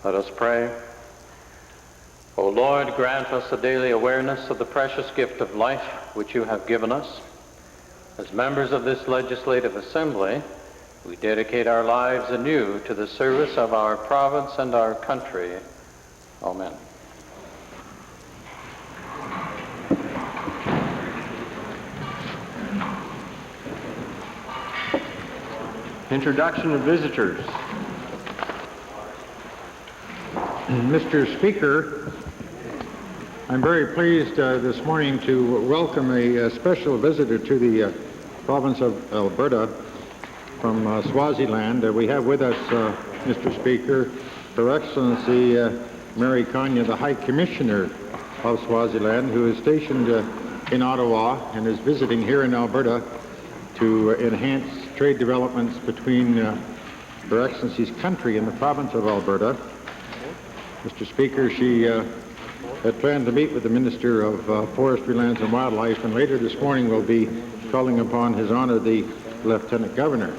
Let us pray. O Lord, grant us a daily awareness of the precious gift of life which you have given us. As members of this legislative assembly, we dedicate our lives anew to the service of our province and our country. Amen. Introduction of visitors. Mr. Speaker, I'm very pleased this morning to welcome a special visitor to the province of Alberta from Swaziland. We have with us, Mr. Speaker, Her Excellency Mary Kanya, the High Commissioner of Swaziland, who is stationed in Ottawa and is visiting here in Alberta to enhance trade developments between Her Excellency's country and the province of Alberta. Mr. Speaker, she had planned to meet with the Minister of Forestry, Lands and Wildlife, and later this morning will be calling upon His Honor the Lieutenant Governor.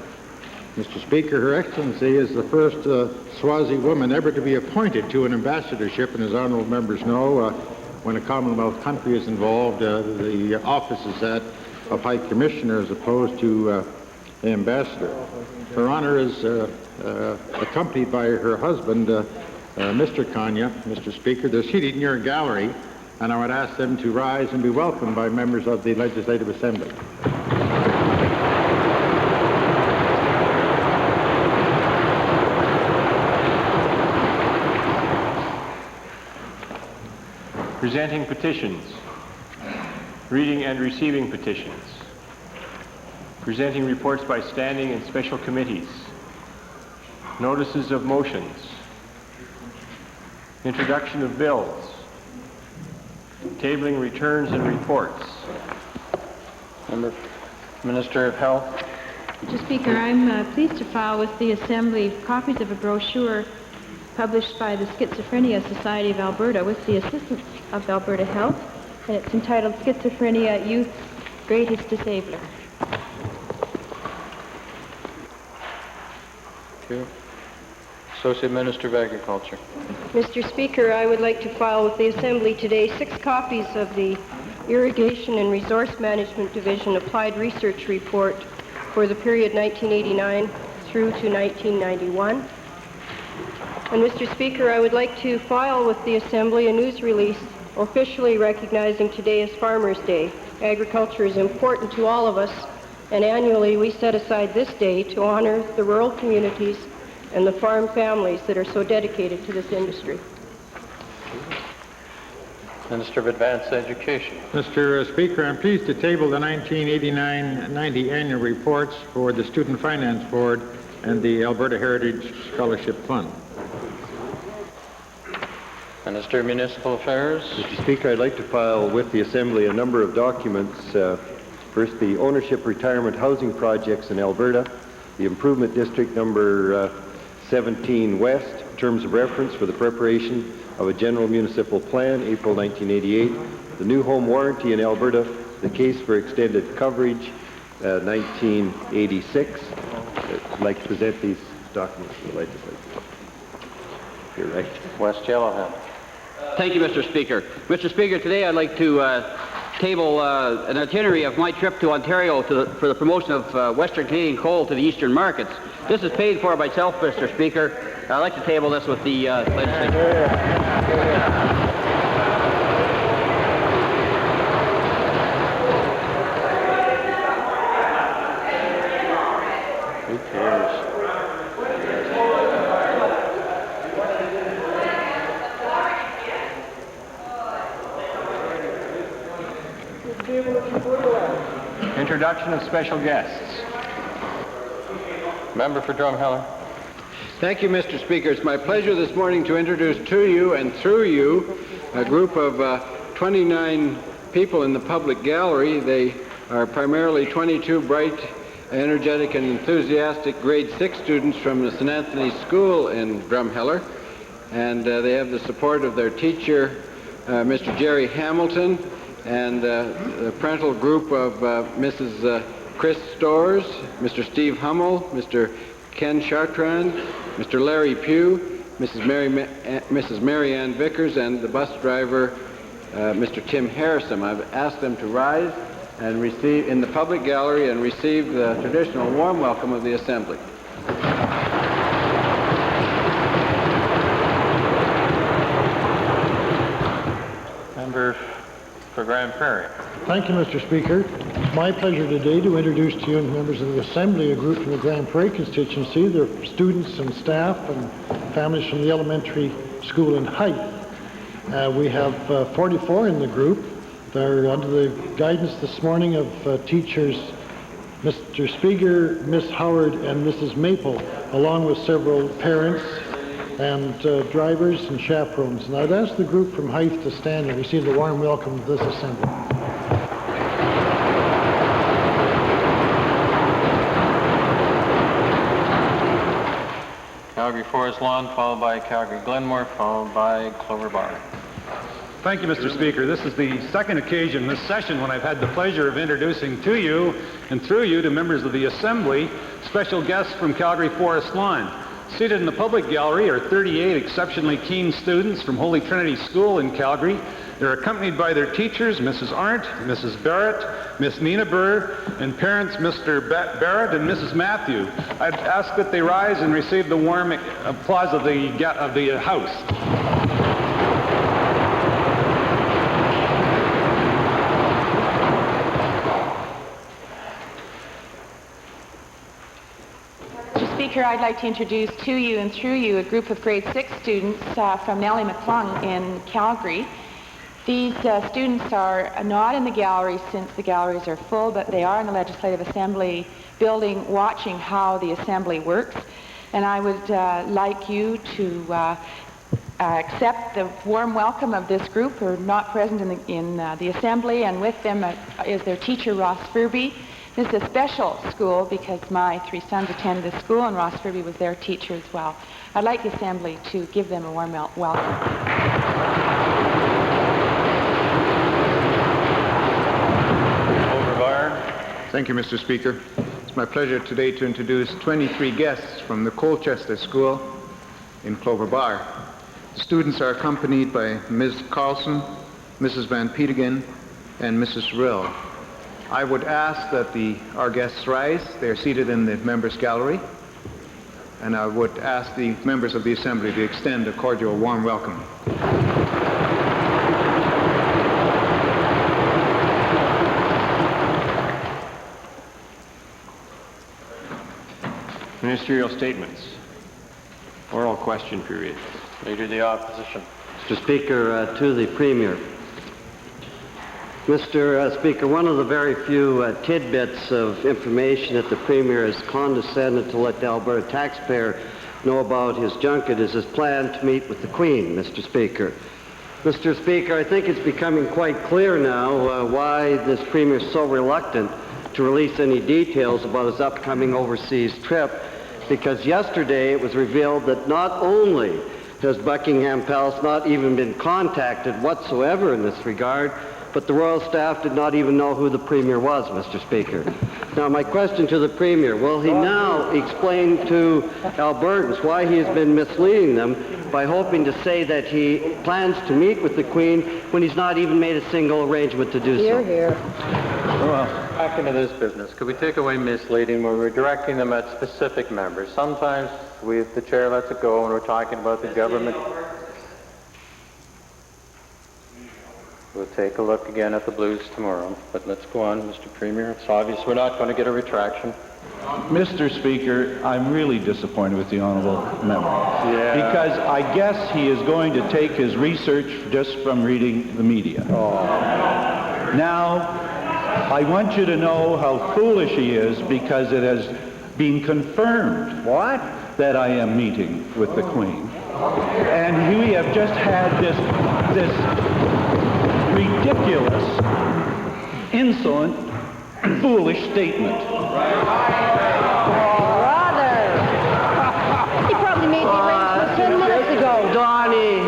Mr. Speaker, Her Excellency is the first Swazi woman ever to be appointed to an ambassadorship, and as honorable members know, when a Commonwealth country is involved, the office is that of High Commissioner as opposed to ambassador. Her Honor is accompanied by her husband, Mr. Kanya. Mr. Speaker, they're seated in your gallery, and I would ask them to rise and be welcomed by members of the Legislative Assembly. Presenting petitions. Reading and receiving petitions. Presenting reports by standing and special committees. Notices of motions. Introduction of bills. Tabling returns and reports. Minister of Health. Mr. Speaker, I'm pleased to file with the Assembly copies of a brochure published by the Schizophrenia Society of Alberta with the assistance of Alberta Health, and it's entitled Schizophrenia, Youth's Greatest Disabler. Thank you. Associate Minister of Agriculture. Mr. Speaker, I would like to file with the Assembly today 6 copies of the Irrigation and Resource Management Division Applied Research Report for the period 1989 through to 1991. And Mr. Speaker, I would like to file with the Assembly a news release officially recognizing today as Farmers' Day. Agriculture is important to all of us, and annually we set aside this day to honor the rural communities and the farm families that are so dedicated to this industry. Minister of Advanced Education. Mr. Speaker, I'm pleased to table the 1989-90 annual reports for the Student Finance Board and the Alberta Heritage Scholarship Fund. Minister of Municipal Affairs. Mr. Speaker, I'd like to file with the Assembly a number of documents. First, the ownership retirement housing projects in Alberta, the Improvement District number 17 West, terms of reference for the preparation of a general municipal plan, April 1988, the new home warranty in Alberta, the case for extended coverage, 1986. I'd like to present these documents to the legislature. You're right. West Yellowhead. Thank you, Mr. Speaker. Mr. Speaker, today I'd like to table an itinerary of my trip to Ontario for the promotion of Western Canadian coal to the eastern markets. This is paid for by myself, Mr. Speaker. I'd like to table this with the legislature. Who cares? Introduction of special guests. Member for Drumheller. Thank you, Mr. Speaker. It's my pleasure this morning to introduce to you and through you a group of 29 people in the public gallery. They are primarily 22 bright, energetic, and enthusiastic grade 6 students from the St. Anthony's School in Drumheller. And they have the support of their teacher, Mr. Jerry Hamilton, and the parental group of Mrs. Chris Storrs, Mr. Steve Hummel, Mr. Ken Chartrand, Mr. Larry Pugh, Mrs. Mary Ann Vickers, and the bus driver, Mr. Tim Harrison. I've asked them to rise and receive in the public gallery and receive the traditional warm welcome of the Assembly. Member for Grand Prairie. Thank you, Mr. Speaker. It's my pleasure today to introduce to you, members of the Assembly, a group from the Grand Prairie constituency. They're students and staff and families from the elementary school in Hythe. We have 44 in the group. They're under the guidance this morning of teachers Mr. Speaker, Miss Howard, and Mrs. Maple, along with several parents and drivers and chaperones. And I'd ask the group from Hythe to stand and receive the warm welcome of this assembly. Calgary Forest Lawn, followed by Calgary Glenmore, followed by Clover Bar. Thank you, Mr. Speaker. This is the second occasion this session when I've had the pleasure of introducing to you and through you to members of the Assembly special guests from Calgary Forest Lawn. Seated in the public gallery are 38 exceptionally keen students from Holy Trinity School in Calgary. They're accompanied by their teachers, Mrs. Arndt, Mrs. Barrett, Miss Nina Burr, and parents, Mr. Barrett and Mrs. Matthew. I'd ask that they rise and receive the warm applause of the House. Speaker, I'd like to introduce to you and through you a group of grade 6 students from Nellie McClung in Calgary. These students are not in the gallery since the galleries are full, but they are in the Legislative Assembly building watching how the Assembly works. And I would like you to accept the warm welcome of this group who are not present in the Assembly, and with them is their teacher, Ross Furby. This is a special school because my 3 sons attend this school, and Ross Furby was their teacher as well. I'd like the Assembly to give them a warm welcome. Thank you, Mr. Speaker. It's my pleasure today to introduce 23 guests from the Colchester School in Clover Bar. Students are accompanied by Ms. Carlson, Mrs. Van Petegem, and Mrs. Rill. I would ask that our guests rise. They are seated in the members' gallery. And I would ask the members of the Assembly to extend a cordial warm welcome. Ministerial statements. Oral question period. Leader of the Opposition. Mr. Speaker, to the Premier. Mr. Speaker, one of the very few tidbits of information that the Premier has condescended to let the Alberta taxpayer know about his junket is his plan to meet with the Queen, Mr. Speaker. Mr. Speaker, I think it's becoming quite clear now why this Premier is so reluctant to release any details about his upcoming overseas trip, because yesterday it was revealed that not only has Buckingham Palace not even been contacted whatsoever in this regard, but the royal staff did not even know who the Premier was, Mr. Speaker. Now, my question to the Premier, will he now explain to Albertans why he has been misleading them by hoping to say that he plans to meet with the Queen when he's not even made a single arrangement to do so? Hear, hear. Well, back into this business. Could we take away misleading where we're directing them at specific members? Sometimes the chair lets it go when we're talking about the government. We'll take a look again at the Blues tomorrow, but let's go on, Mr. Premier. It's obvious we're not going to get a retraction. Mr. Speaker, I'm really disappointed with the honourable member. Because I guess he is going to take his research just from reading the media. Now, I want you to know how foolish he is because it has been confirmed that I am meeting with the Queen. And we have just had this ridiculous, insolent, foolish statement. Brother! He probably made the arrangement 10 minutes ago. Donnie,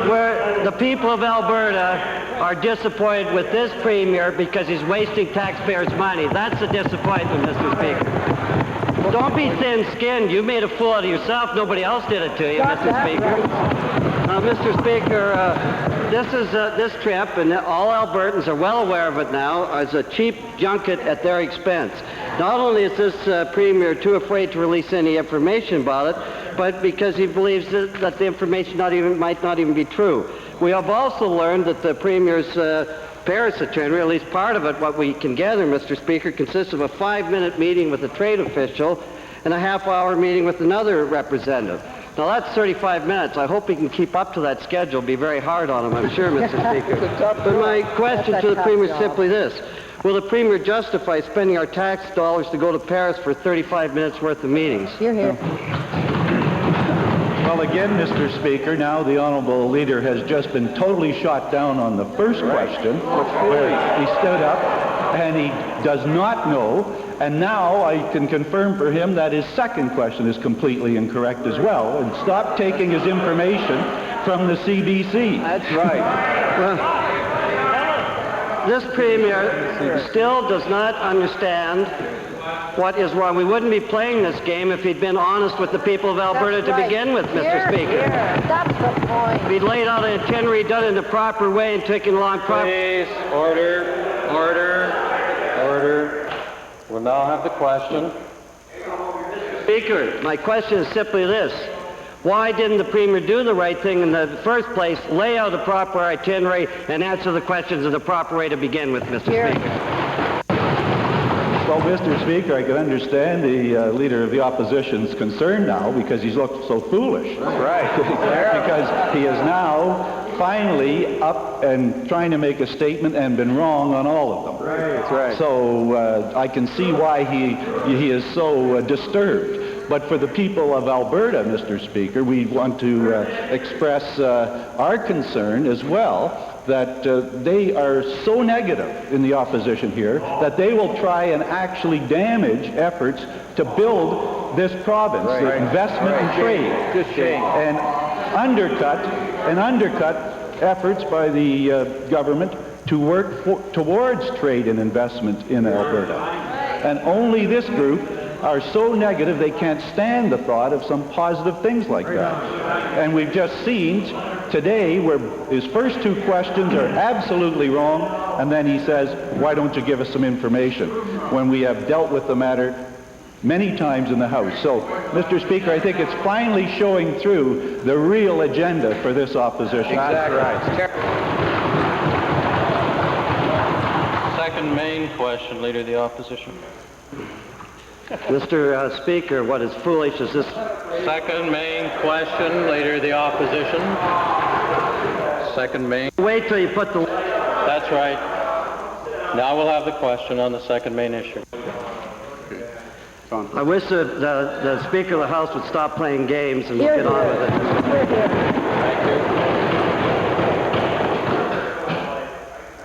where the people of Alberta are disappointed with this Premier because he's wasting taxpayers' money. That's the disappointment, Mr. Speaker. Don't be thin-skinned. You made a fool out of yourself. Nobody else did it to you, Mr. Speaker. Mr. Speaker, this trip, and all Albertans are well aware of it now, is a cheap junket at their expense. Not only is this Premier too afraid to release any information about it, but because he believes that the information might not even be true. We have also learned that the Premier's Paris itinerary, at least part of it, what we can gather, Mr. Speaker, consists of a 5-minute meeting with a trade official and a half-hour meeting with another representative. Now, that's 35 minutes. I hope he can keep up to that schedule. It'll be very hard on him, I'm sure, Mr. Speaker. But my question to the Premier is simply this. Will the Premier justify spending our tax dollars to go to Paris for 35 minutes worth of meetings? Hear, hear. Well, again, Mr. Speaker, now the Honourable Leader has just been totally shot down on the first question, where he stood up and he does not know, and now I can confirm for him that his second question is completely incorrect as well, and stop taking his information from the CBC. That's right. This Premier still does not understand what is wrong. We wouldn't be playing this game if he'd been honest with the people of Alberta to begin with, Mr. Speaker. That's the point. If he'd laid out an itinerary, done it in the proper way, and taken along Please, order, order, order. We'll now have the question. Speaker, my question is simply this. Why didn't the Premier do the right thing in the first place, lay out a proper itinerary, and answer the questions in the proper way to begin with, Mr. Speaker? Well, Mr. Speaker, I can understand the Leader of the Opposition's concern now because he's looked so foolish. That's right. Because he is now finally up and trying to make a statement and been wrong on all of them. Right. That's right. So I can see why he is so disturbed. But for the people of Alberta, Mr. Speaker, we want to express our concern as well that they are so negative in the opposition here that they will try and actually damage efforts to build this province, the investment and trade, and undercut efforts by the government to work towards trade and investment in Alberta. And only this group are so negative they can't stand the thought of some positive things like that. And we've just seen today where his first two questions are absolutely wrong, and then he says, why don't you give us some information, when we have dealt with the matter many times in the House. So, Mr. Speaker, I think it's finally showing through the real agenda for this opposition. Exactly right. Second main question, Leader of the Opposition. Mr. Speaker, what is foolish is this... Second main question, Leader of the Opposition. Second main... Wait till you put the... That's right. Now we'll have the question on the second main issue. I wish the Speaker of the House would stop playing games and get on with it. Thank you.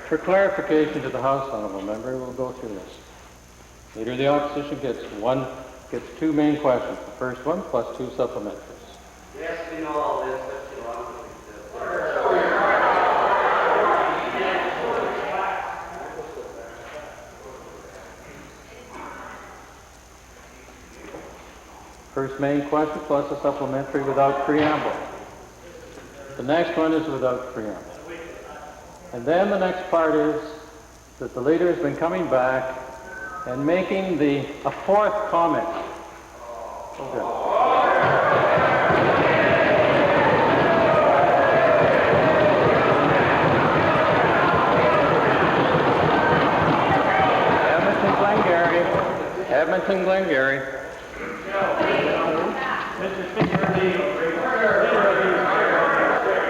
For clarification to the House, Honourable Member, we'll go through this. Leader of the Opposition gets two main questions. The first one plus two supplementaries. Yes, we know all this. First main question plus a supplementary without preamble. The next one is without preamble. And then the next part is that the Leader has been coming back and making a fourth comment. Edmonton Glengarry.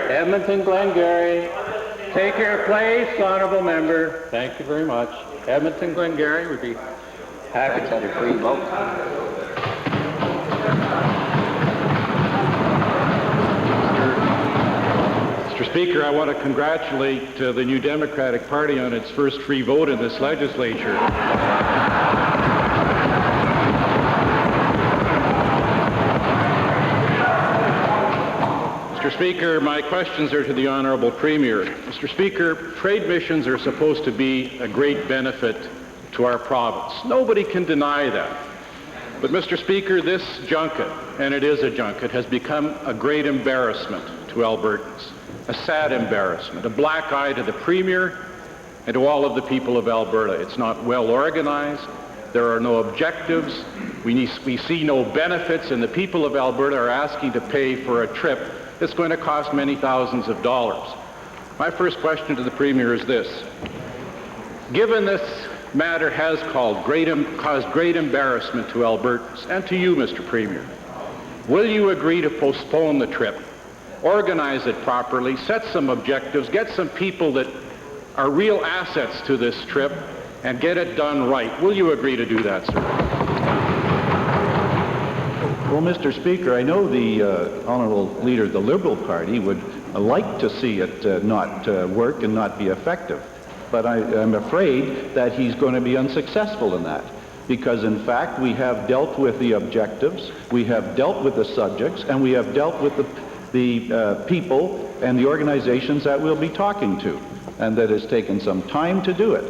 Edmonton Glengarry. Take your place, Honourable Member. Thank you very much. Edmonton Glengarry would be happy to have your free vote. Mr. Speaker, I want to congratulate the New Democratic Party on its first free vote in this legislature. Mr. Speaker, my questions are to the Honourable Premier. Mr. Speaker, trade missions are supposed to be a great benefit to our province. Nobody can deny that. But, Mr. Speaker, this junket, and it is a junket, has become a great embarrassment to Albertans, a sad embarrassment, a black eye to the Premier and to all of the people of Alberta. It's not well organized. There are no objectives. We see no benefits, and the people of Alberta are asking to pay for a trip that's going to cost many thousands of dollars. My first question to the Premier is this. Given this matter has caused great embarrassment to Albertans and to you, Mr. Premier, will you agree to postpone the trip, organize it properly, set some objectives, get some people that are real assets to this trip, and get it done right? Will you agree to do that, sir? Well, Mr. Speaker, I know the Honourable Leader of the Liberal Party would like to see it not work and not be effective. But I'm afraid that he's going to be unsuccessful in that, because in fact we have dealt with the objectives, we have dealt with the subjects, and we have dealt with the people and the organizations that we'll be talking to, and that has taken some time to do it.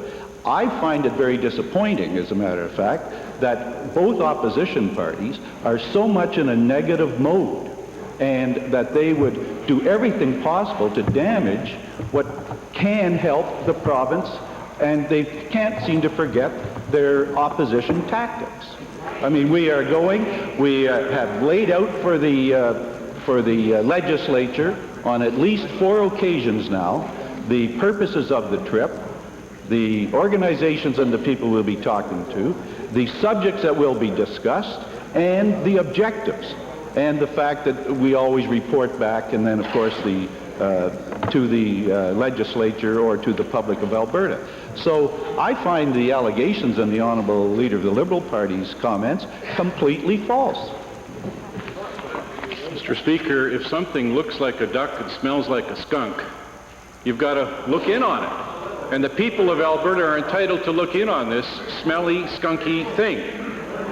I find it very disappointing, as a matter of fact, that both opposition parties are so much in a negative mode, and that they would do everything possible to damage what can help the province, and they can't seem to forget their opposition tactics. I mean, we have laid out for the legislature on at least 4 occasions now the purposes of the trip, the organizations and the people we'll be talking to, the subjects that will be discussed, and the objectives, and the fact that we always report back, and then of course to the legislature or to the public of Alberta. So I find the allegations in the Honourable Leader of the Liberal Party's comments completely false. Mr. Speaker, if something looks like a duck and smells like a skunk, you've got to look in on it. And the people of Alberta are entitled to look in on this smelly, skunky thing.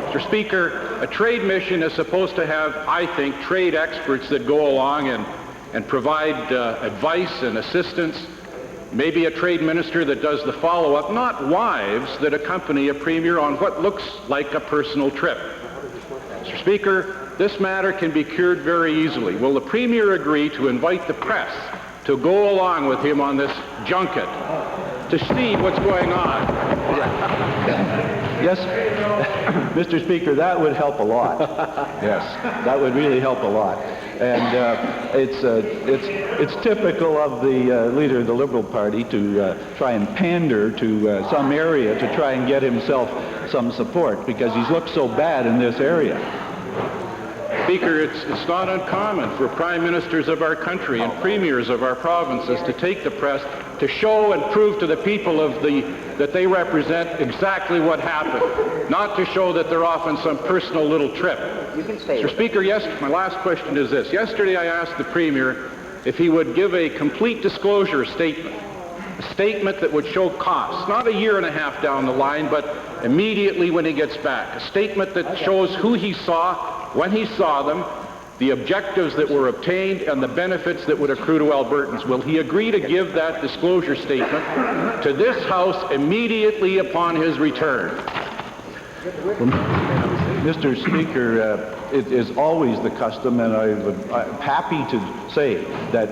Mr. Speaker, a trade mission is supposed to have, I think, trade experts that go along and provide advice and assistance, maybe a trade minister that does the follow-up, not wives that accompany a premier on what looks like a personal trip. Mr. Speaker, this matter can be cured very easily. Will the premier agree to invite the press to go along with him on this junket to see what's going on? Yes, Mr. Speaker, that would help a lot. Yes, that would really help a lot. And it's typical of the leader of the Liberal Party to try and pander to some area to try and get himself some support, because he's looked so bad in this area. Speaker, it's not uncommon for prime ministers of our country and premiers of our provinces to take the press to show and prove to the people that they represent exactly what happened, not to show that they're off on some personal little trip. Mr. Speaker, my last question is this. Yesterday I asked the Premier if he would give a complete disclosure statement, a statement that would show costs, not a year and a half down the line, but immediately when he gets back, a statement that shows who he saw, when he saw them, the objectives that were obtained, and the benefits that would accrue to Albertans. Will he agree to give that disclosure statement to this House immediately upon his return? Mr. Speaker, it is always the custom, and I'm happy to say that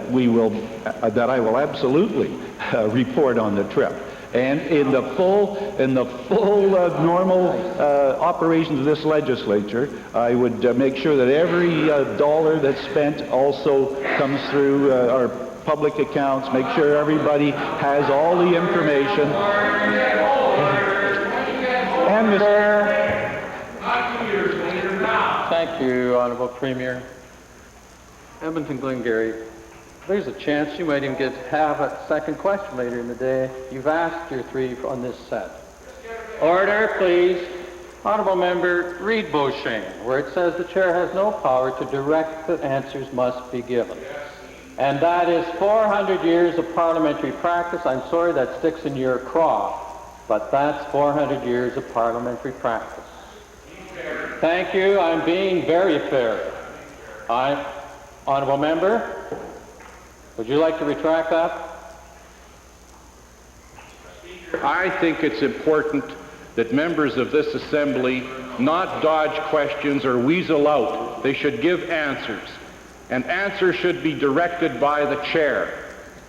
I will absolutely report on the trip. And in the full normal operations of this legislature, I would make sure that every dollar that's spent also comes through our public accounts, make sure everybody has all the information. And Thank you, Honourable Premier. Edmonton Glengarry, there's a chance you might even have a second question later in the day. You've asked your 3 on this set. Order, please. Honourable Member, read Beauchesne, where it says the chair has no power to direct that answers must be given. And that is 400 years of parliamentary practice. I'm sorry that sticks in your craw, but that's 400 years of parliamentary practice. Thank you. I'm being very fair. Honourable Member, would you like to retract that? I think it's important that members of this assembly not dodge questions or weasel out. They should give answers, and answers should be directed by the chair.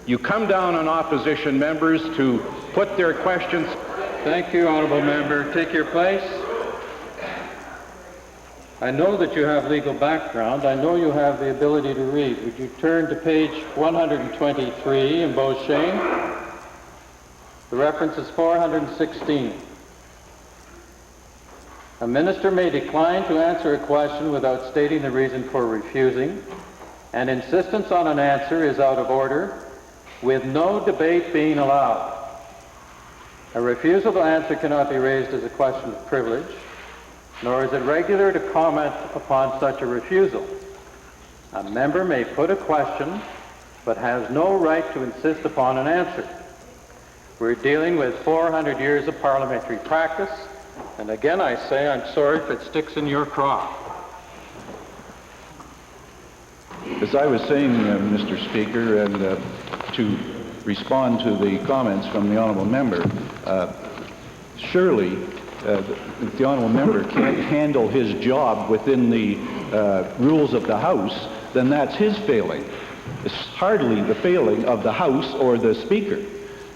You come down on opposition members to put their questions. Thank you, honourable member. Take your place. I know that you have legal background. I know you have the ability to read. Would you turn to page 123 in Beauchesne? The reference is 416. A minister may decline to answer a question without stating the reason for refusing, and insistence on an answer is out of order, with no debate being allowed. A refusal to answer cannot be raised as a question of privilege, nor is it regular to comment upon such a refusal. A member may put a question, but has no right to insist upon an answer. We're dealing with 400 years of parliamentary practice, and again I say I'm sorry if it sticks in your craw. As I was saying, Mr. Speaker, and to respond to the comments from the honourable member, surely the honourable member can't handle his job within the rules of the House, then that's his failing. It's hardly the failing of the House or the Speaker.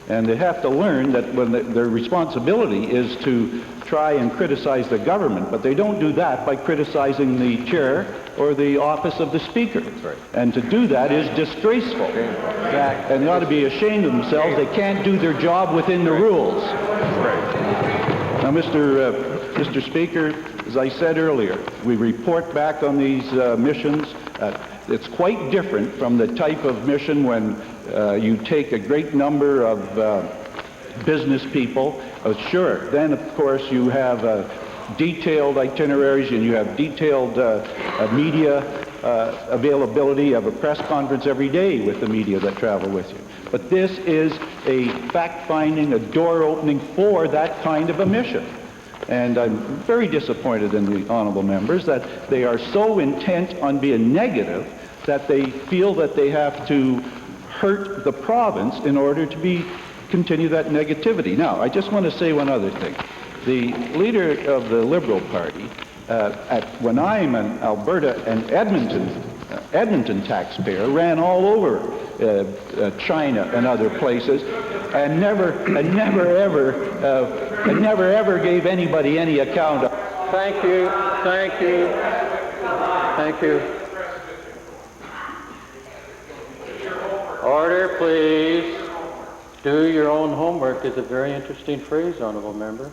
And they have to learn that when their responsibility is to try and criticize the government, but they don't do that by criticizing the chair or the office of the Speaker. Right. And to do that is disgraceful. Exactly. And they ought to be ashamed of themselves. They can't do their job within the rules. Right. Now, Mr. Speaker, as I said earlier, we report back on these missions. It's quite different from the type of mission when you take a great number of business people. Sure, then of course you have detailed itineraries and you have detailed media availability. You have a press conference every day with the media that travel with you. But this is a fact-finding, a door opening for that kind of a mission. And I'm very disappointed in the honourable members that they are so intent on being negative that they feel that they have to hurt the province in order to continue that negativity. Now, I just want to say one other thing. The leader of the Liberal Party, when I'm an Alberta and Edmonton taxpayer, ran all over China and other places, and never ever gave anybody any account of. Thank you. Thank you. Thank you. Order, please. Do your own homework is a very interesting phrase, honourable member.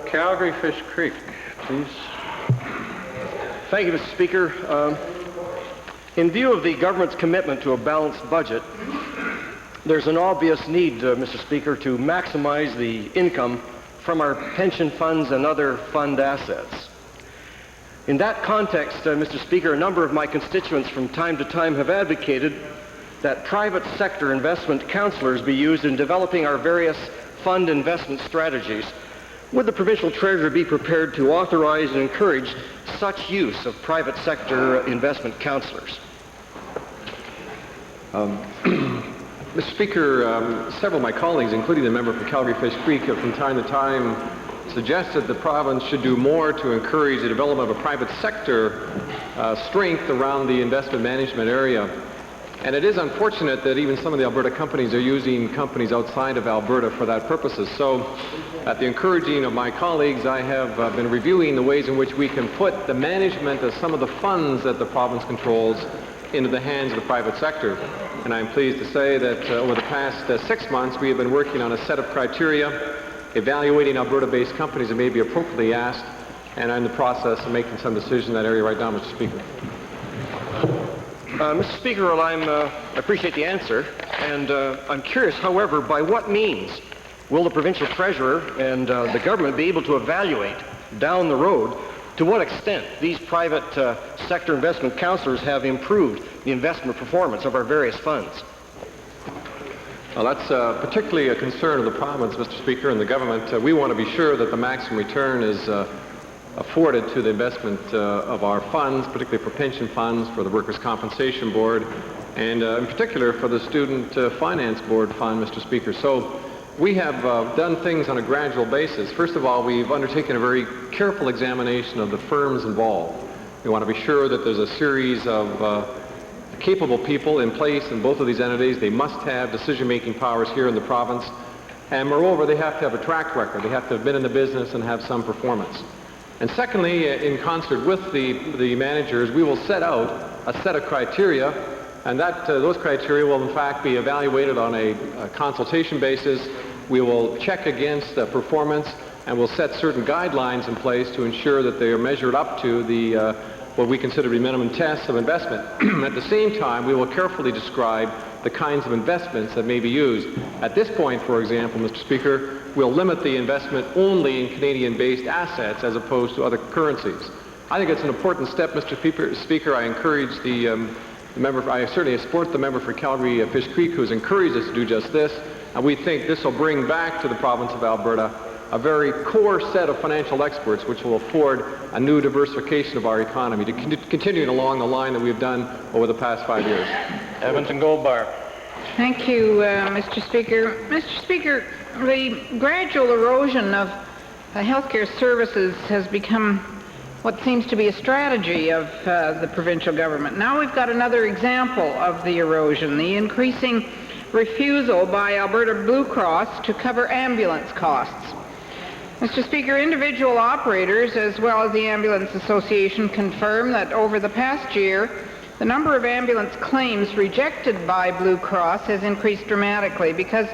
Calgary Fish Creek, please. Thank you, Mr. Speaker. In view of the government's commitment to a balanced budget, there's an obvious need, Mr. Speaker, to maximize the income from our pension funds and other fund assets. In that context, Mr. Speaker, a number of my constituents from time to time have advocated that private sector investment counselors be used in developing our various fund investment strategies. Would the provincial treasurer be prepared to authorize and encourage such use of private sector investment counselors? Mr. Speaker, several of my colleagues, including the member from Calgary Fish Creek, have from time to time suggested the province should do more to encourage the development of a private sector strength around the investment management area. And it is unfortunate that even some of the Alberta companies are using companies outside of Alberta for that purposes. So, at the encouraging of my colleagues, I have been reviewing the ways in which we can put the management of some of the funds that the province controls into the hands of the private sector. And I'm pleased to say that over the past 6 months, we have been working on a set of criteria, evaluating Alberta-based companies that may be appropriately asked, and I'm in the process of making some decisions in that area right now, Mr. Speaker. Mr. Speaker, well, I appreciate the answer, and I'm curious, however, by what means will the provincial treasurer and the government be able to evaluate down the road to what extent these private sector investment counselors have improved the investment performance of our various funds? Well, that's particularly a concern of the province, Mr. Speaker, and the government. We want to be sure that the maximum return is afforded to the investment of our funds, particularly for pension funds, for the Workers' Compensation Board, and in particular for the Student Finance Board Fund, Mr. Speaker. So we have done things on a gradual basis. First of all, we've undertaken a very careful examination of the firms involved. We want to be sure that there's a series of capable people in place in both of these entities. They must have decision-making powers here in the province. And moreover, they have to have a track record. They have to have been in the business and have some performance. And secondly, in concert with the managers, we will set out a set of criteria, and those criteria will in fact be evaluated on a consultation basis. We will check against performance, and we'll set certain guidelines in place to ensure that they are measured up to the what we consider to be minimum tests of investment. At the same time, we will carefully describe the kinds of investments that may be used. At this point, for example, Mr. Speaker, we'll limit the investment only in Canadian-based assets as opposed to other currencies. I think it's an important step, Mr. Speaker. I encourage the member, I certainly support the member for Calgary Fish Creek who's encouraged us to do just this, and we think this will bring back to the province of Alberta a very core set of financial experts which will afford a new diversification of our economy, to continuing along the line that we've done over the past 5 years. Evans and Goldbar. Thank you, Mr. Speaker. Mr. Speaker, the gradual erosion of healthcare services has become what seems to be a strategy of the provincial government. Now we've got another example of the erosion, the increasing refusal by Alberta Blue Cross to cover ambulance costs. Mr. Speaker, individual operators as well as the Ambulance Association confirm that over the past year, the number of ambulance claims rejected by Blue Cross has increased dramatically because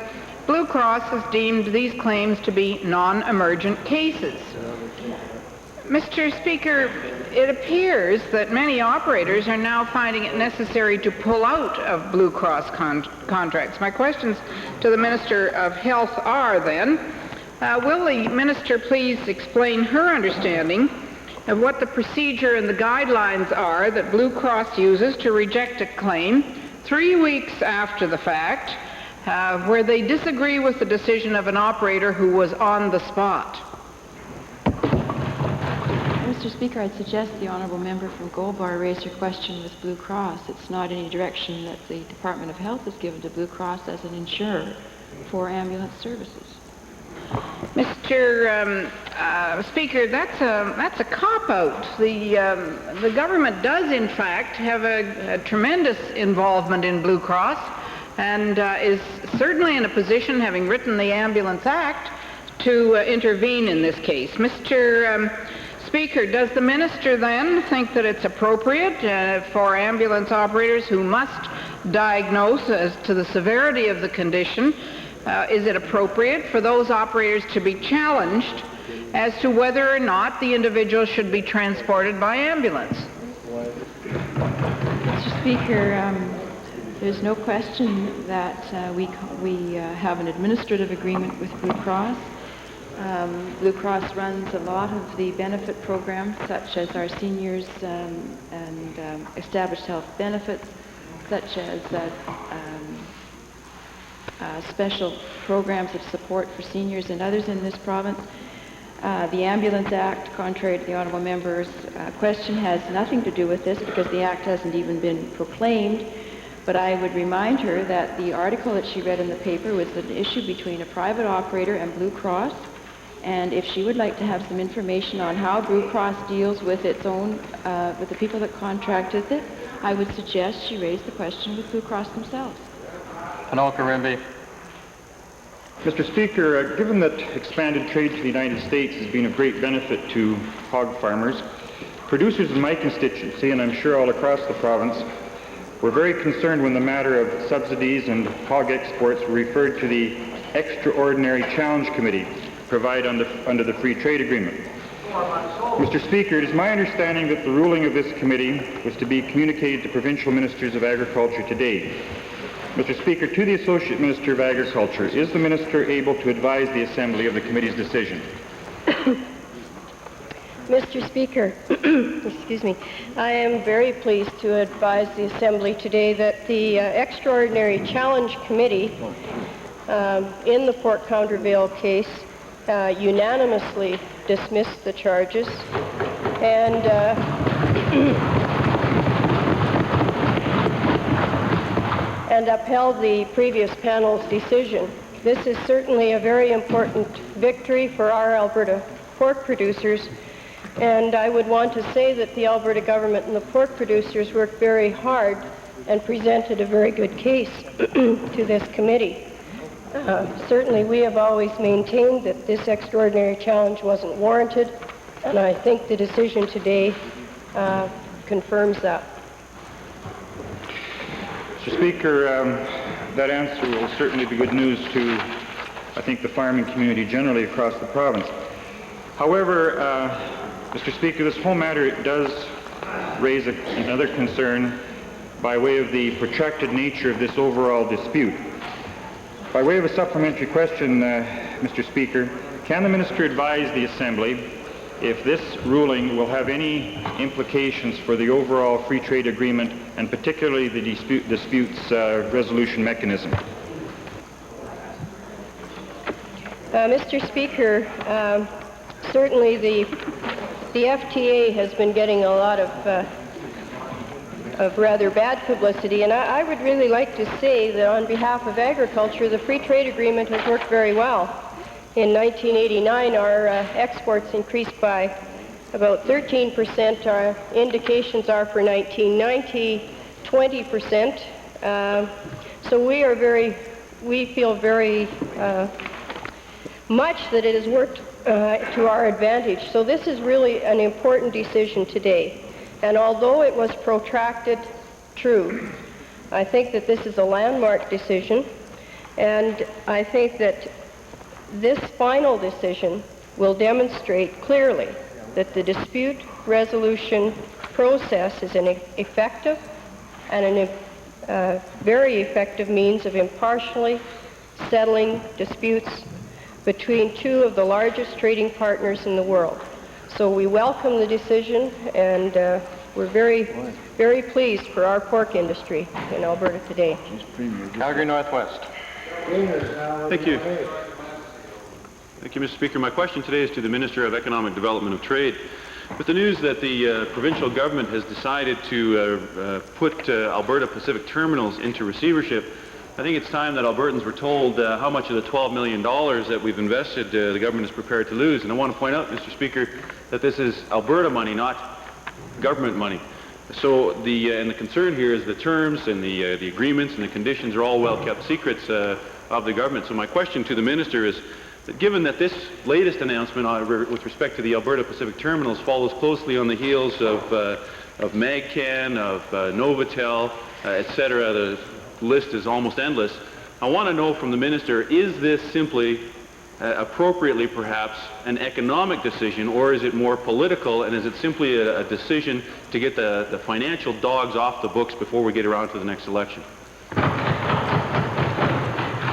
Blue Cross has deemed these claims to be non-emergent cases. Mr. Speaker, it appears that many operators are now finding it necessary to pull out of Blue Cross contracts. My questions to the Minister of Health are then, will the Minister please explain her understanding of what the procedure and the guidelines are that Blue Cross uses to reject a claim 3 weeks after the fact, where they disagree with the decision of an operator who was on the spot? Mr. Speaker, I'd suggest the honourable member from Goldbar raise her question with Blue Cross. It's not any direction that the Department of Health has given to Blue Cross as an insurer for ambulance services. Mr. Speaker, that's a cop-out. The government does, in fact, have a tremendous involvement in Blue Cross and is certainly in a position, having written the Ambulance Act, to intervene in this case. Mr. Speaker, does the minister then think that it's appropriate for ambulance operators who must diagnose as to the severity of the condition, is it appropriate for those operators to be challenged as to whether or not the individual should be transported by ambulance? Mr. Speaker, there's no question that we have an administrative agreement with Blue Cross. Blue Cross runs a lot of the benefit programs, such as our seniors and established health benefits, such as special programs of support for seniors and others in this province. The Ambulance Act, contrary to the honourable member's question, has nothing to do with this because the act hasn't even been proclaimed. But I would remind her that the article that she read in the paper was an issue between a private operator and Blue Cross. And if she would like to have some information on how Blue Cross deals with its own, with the people that contract with it, I would suggest she raise the question with Blue Cross themselves. Panal Karimbi. Mr. Speaker, given that expanded trade to the United States has been of great benefit to hog farmers, producers in my constituency, and I'm sure all across the province, were very concerned when the matter of subsidies and hog exports were referred to the Extraordinary Challenge Committee provided under the Free Trade Agreement. Mr. Speaker, it is my understanding that the ruling of this committee was to be communicated to provincial ministers of agriculture today. Mr. Speaker, to the Associate Minister of Agriculture, is the Minister able to advise the Assembly of the committee's decision? Mr. Speaker, excuse me, I am very pleased to advise the Assembly today that the Extraordinary Challenge Committee in the Fort Countervale case unanimously dismissed the charges, and and upheld the previous panel's decision. This is certainly a very important victory for our Alberta pork producers, and I would want to say that the Alberta government and the pork producers worked very hard and presented a very good case to this committee. Certainly we have always maintained that this extraordinary challenge wasn't warranted, and I think the decision today confirms that. Mr. Speaker, that answer will certainly be good news to, I think, the farming community generally across the province. However, Mr. Speaker, this whole matter does raise another concern by way of the protracted nature of this overall dispute. By way of a supplementary question, Mr. Speaker, can the Minister advise the Assembly if this ruling will have any implications for the overall free trade agreement and particularly the disputes resolution mechanism? Mr. Speaker, certainly the FTA has been getting a lot of rather bad publicity, and I would really like to say that on behalf of agriculture, the free trade agreement has worked very well. In 1989, our exports increased by about 13%. Our indications are for 1990, 20%. So we feel very much that it has worked to our advantage. So this is really an important decision today. And although it was protracted, true, I think that this is a landmark decision, and I think that this final decision will demonstrate clearly that the dispute resolution process is an effective and a very effective means of impartially settling disputes between two of the largest trading partners in the world. So we welcome the decision, and we're very, very pleased for our pork industry in Alberta today. Calgary Northwest. Thank you. Thank you, Mr. Speaker. My question today is to the Minister of Economic Development of Trade. With the news that the provincial government has decided to put Alberta Pacific Terminals into receivership, I think it's time that Albertans were told how much of the $12 million that we've invested the government is prepared to lose. And I want to point out, Mr. Speaker, that this is Alberta money, not government money. So the concern here is the terms and the agreements and the conditions are all well-kept secrets of the government. So my question to the Minister is that given that this latest announcement with respect to the Alberta Pacific Terminals follows closely on the heels of MagCan, of Novotel, etc., the list is almost endless. I want to know from the Minister, is this simply, appropriately perhaps, an economic decision, or is it more political, and is it simply a decision to get the financial dogs off the books before we get around to the next election?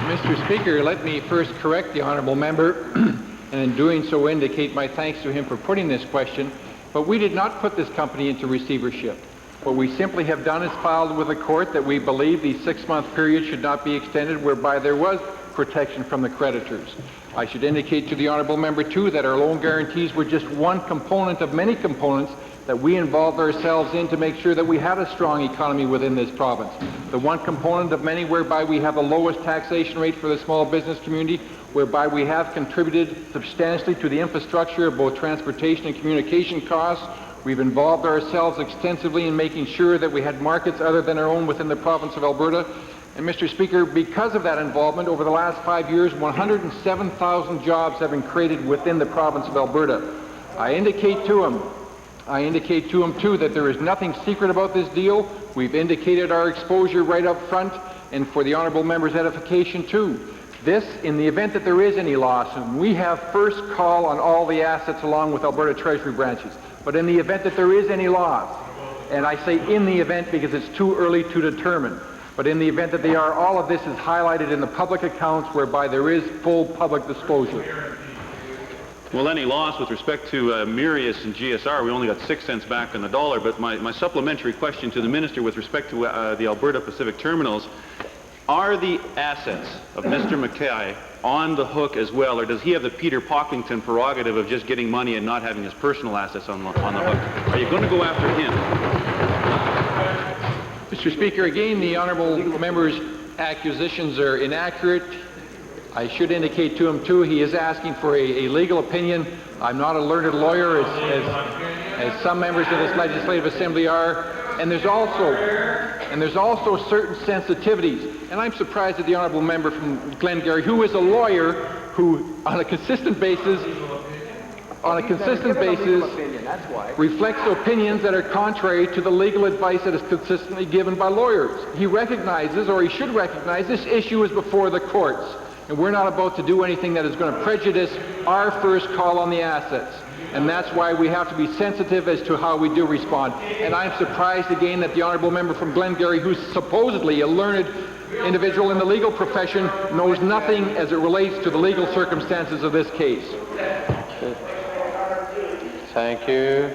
Mr. Speaker, let me first correct the honourable member, and in doing so indicate my thanks to him for putting this question, but we did not put this company into receivership. What we simply have done is filed with the court that we believe the 6-month period should not be extended whereby there was protection from the creditors. I should indicate to the honourable member too that our loan guarantees were just one component of many components that we involved ourselves in to make sure that we had a strong economy within this province. The one component of many whereby we have the lowest taxation rate for the small business community, whereby we have contributed substantially to the infrastructure of both transportation and communication costs. We've involved ourselves extensively in making sure that we had markets other than our own within the province of Alberta. And Mr. Speaker, because of that involvement, over the last 5 years, 107,000 jobs have been created within the province of Alberta. I indicate to him too that there is nothing secret about this deal. We've indicated our exposure right up front, and for the honourable member's edification too. This, in the event that there is any loss, and we have first call on all the assets along with Alberta Treasury branches, but in the event that there is any loss, and I say in the event because it's too early to determine, but in the event that they are, all of this is highlighted in the public accounts whereby there is full public disclosure. Well, any loss with respect to Mirius and GSR, we only got 6 cents back on the dollar, but my supplementary question to the Minister with respect to the Alberta Pacific Terminals, are the assets of Mr. Mackay on the hook as well, or does he have the Peter Pocklington prerogative of just getting money and not having his personal assets on the hook? Are you going to go after him? Mr. Speaker, again, the honourable member's accusations are inaccurate. I should indicate to him, too, he is asking for a legal opinion. I'm not a learned lawyer, as some members of this Legislative Assembly are, and there's also certain sensitivities. And I'm surprised that the honourable member from Glengarry, who is a lawyer, who on a consistent basis reflects opinions that are contrary to the legal advice that is consistently given by lawyers. He recognizes, or he should recognize, this issue is before the courts, and we're not about to do anything that is going to prejudice our first call on the assets. And that's why we have to be sensitive as to how we do respond. And I'm surprised again that the honourable member from Glengarry, who's supposedly a learned individual in the legal profession, knows nothing as it relates to the legal circumstances of this case. Thank you.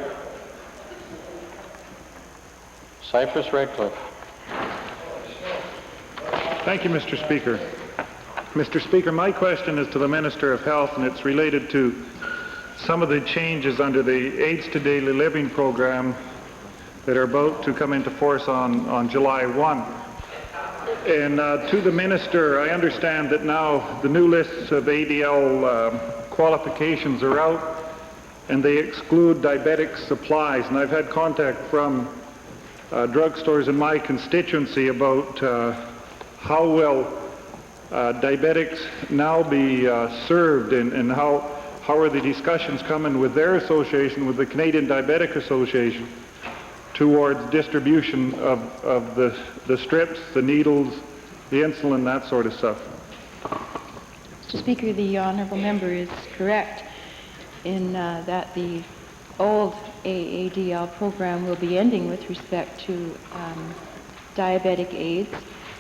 Cypress Redcliffe. Thank you, Mr. Speaker. Mr. Speaker, my question is to the Minister of Health, and it's related to some of the changes under the Aids to Daily Living program that are about to come into force on July 1. And to the Minister, I understand that now the new lists of ADL qualifications are out, and they exclude diabetic supplies. And I've had contact from drugstores in my constituency about how will diabetics now be served, and how are the discussions coming with their association, with the Canadian Diabetic Association, towards distribution of the strips, the needles, the insulin, that sort of stuff. Mr. Speaker, the honourable member is correct in that the old AADL program will be ending with respect to diabetic aids,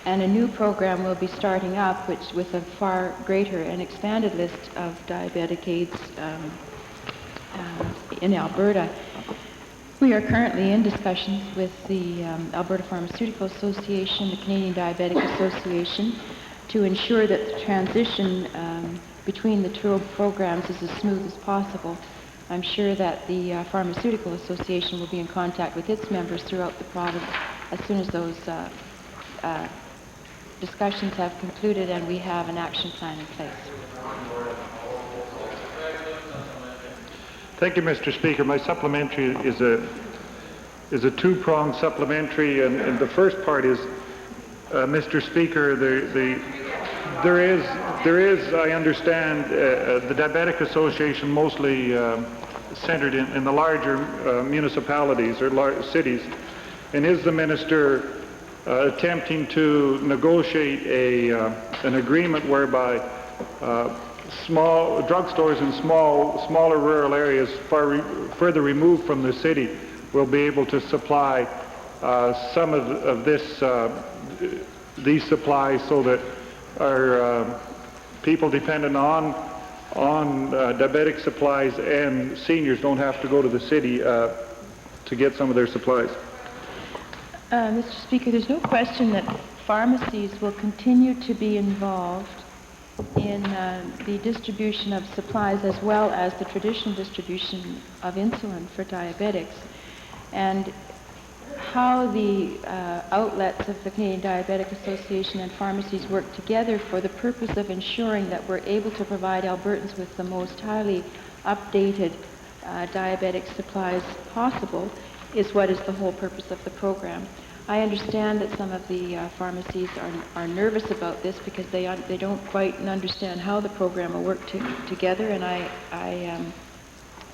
and a new program will be starting up with a far greater and expanded list of diabetic aids in Alberta. We are currently in discussions with the Alberta Pharmaceutical Association, the Canadian Diabetic Association, to ensure that the transition between the two programs is as smooth as possible. I'm sure that the Pharmaceutical Association will be in contact with its members throughout the province as soon as those discussions have concluded and we have an action plan in place. Thank you, Mr. Speaker. My supplementary is a two-pronged supplementary, and the first part is, Mr. Speaker, there is, I understand, the Diabetic Association mostly centered in the larger municipalities or cities, and is the minister attempting to negotiate an agreement whereby small drugstores in smaller rural areas further removed from the city will be able to supply some of these supplies, so that our people dependent on diabetic supplies and seniors don't have to go to the city to get some of their supplies. Mr. Speaker, there's no question that pharmacies will continue to be involved in the distribution of supplies as well as the traditional distribution of insulin for diabetics. And how the outlets of the Canadian Diabetic Association and pharmacies work together for the purpose of ensuring that we're able to provide Albertans with the most highly updated diabetic supplies possible is what is the whole purpose of the program. I understand that some of the pharmacies are nervous about this because they don't quite understand how the program will work together, and I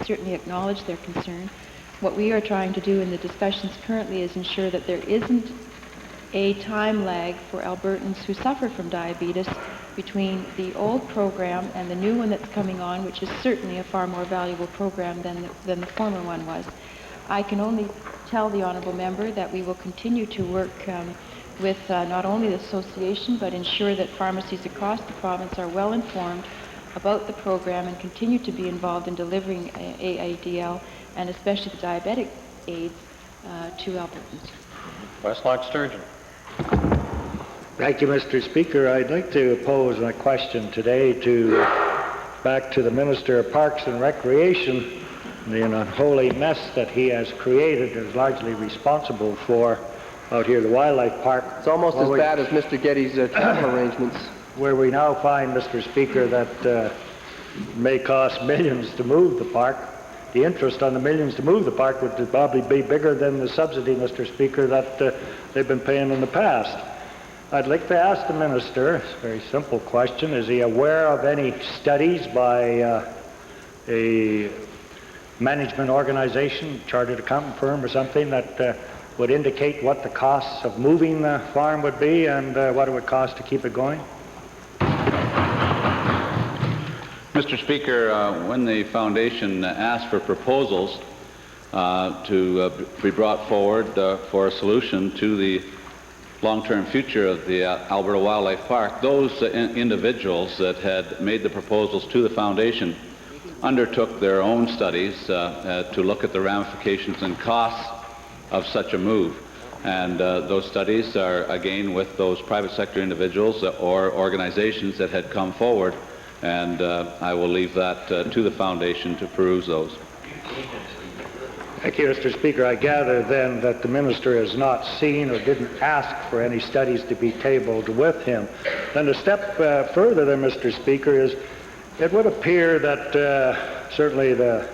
certainly acknowledge their concern. What we are trying to do in the discussions currently is ensure that there isn't a time lag for Albertans who suffer from diabetes between the old program and the new one that's coming on, which is certainly a far more valuable program than the former one was. I can only tell the honourable member that we will continue to work with not only the association, but ensure that pharmacies across the province are well informed about the program and continue to be involved in delivering AADL and especially the diabetic aids to Albertans. Westlock Sturgeon. Thank you, Mr. Speaker. I'd like to pose a question today back to the Minister of Parks and Recreation. The unholy mess that he has created is largely responsible for out here, the wildlife park. It's almost as bad as Mr. Getty's travel arrangements. Where we now find, Mr. Speaker, that may cost millions to move the park. The interest on the millions to move the park would probably be bigger than the subsidy, Mr. Speaker, that they've been paying in the past. I'd like to ask the minister, it's a very simple question, is he aware of any studies by a management organization, chartered accountant firm or something, that would indicate what the costs of moving the farm would be and what it would cost to keep it going? Mr. Speaker, when the Foundation asked for proposals to be brought forward for a solution to the long-term future of the Alberta Wildlife Park, those individuals that had made the proposals to the Foundation undertook their own studies to look at the ramifications and costs of such a move. And those studies are, again, with those private sector individuals or organizations that had come forward, and I will leave that to the Foundation to peruse those. Thank you, Mr. Speaker. I gather then that the minister has not seen or didn't ask for any studies to be tabled with him. Then a step further then, Mr. Speaker, is it would appear that certainly the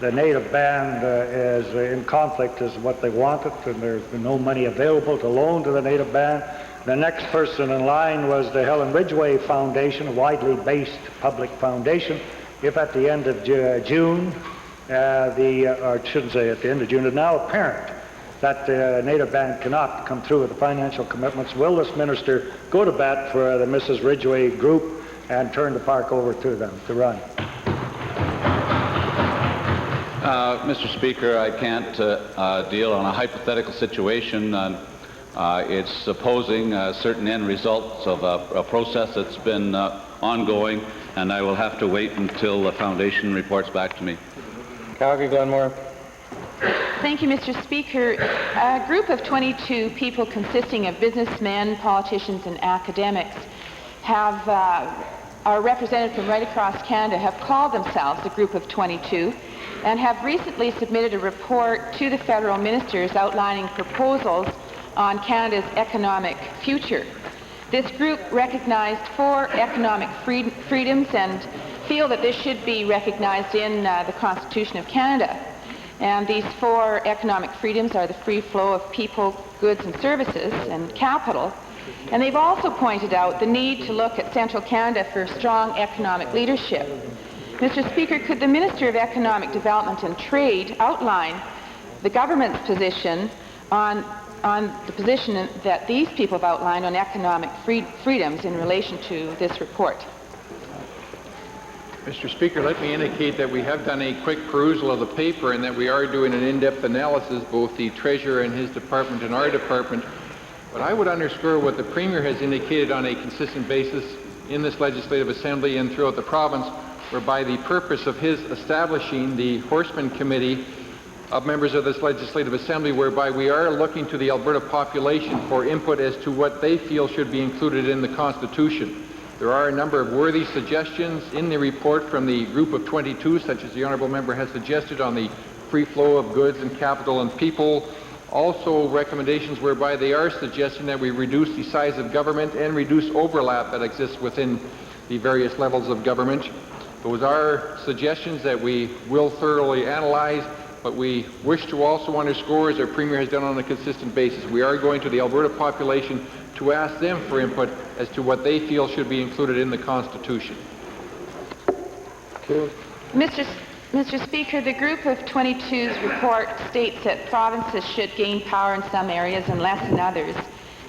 native band is in conflict as what they wanted, and there's been no money available to loan to the native band. The next person in line was the Helen Ridgway Foundation, a widely based public foundation. If at the end of June, or I shouldn't say at the end of June, it's now apparent that the native band cannot come through with the financial commitments, will this minister go to bat for the Mrs. Ridgway group and turn the park over to them to run? Mr. Speaker, I can't deal on a hypothetical situation. It's supposing certain end results of a process that's been ongoing, and I will have to wait until the Foundation reports back to me. Calgary, Glenmore. Thank you, Mr. Speaker. A group of 22 people consisting of businessmen, politicians, and academics are represented from right across Canada, have called themselves the Group of 22, and have recently submitted a report to the federal ministers outlining proposals on Canada's economic future. This group recognized 4 economic freedoms and feel that this should be recognized in the Constitution of Canada. And these 4 economic freedoms are the free flow of people, goods and services, and capital. And they've also pointed out the need to look at central Canada for strong economic leadership. Mr. Speaker, could the Minister of Economic Development and Trade outline the government's position on the position that these people have outlined on economic freedoms in relation to this report? Mr. Speaker, let me indicate that we have done a quick perusal of the paper and that we are doing an in-depth analysis, both the Treasurer and his department and our department. But I would underscore what the Premier has indicated on a consistent basis in this Legislative Assembly and throughout the province, whereby the purpose of his establishing the Horseman Committee of members of this Legislative Assembly, whereby we are looking to the Alberta population for input as to what they feel should be included in the Constitution. There are a number of worthy suggestions in the report from the Group of 22, such as the Honourable Member has suggested on the free flow of goods and capital and people. Also recommendations whereby they are suggesting that we reduce the size of government and reduce overlap that exists within the various levels of government. Those are suggestions that we will thoroughly analyze, but we wish to also underscore, as our Premier has done on a consistent basis, we are going to the Alberta population to ask them for input as to what they feel should be included in the Constitution. Mr. Speaker, the Group of 22's report states that provinces should gain power in some areas and less in others.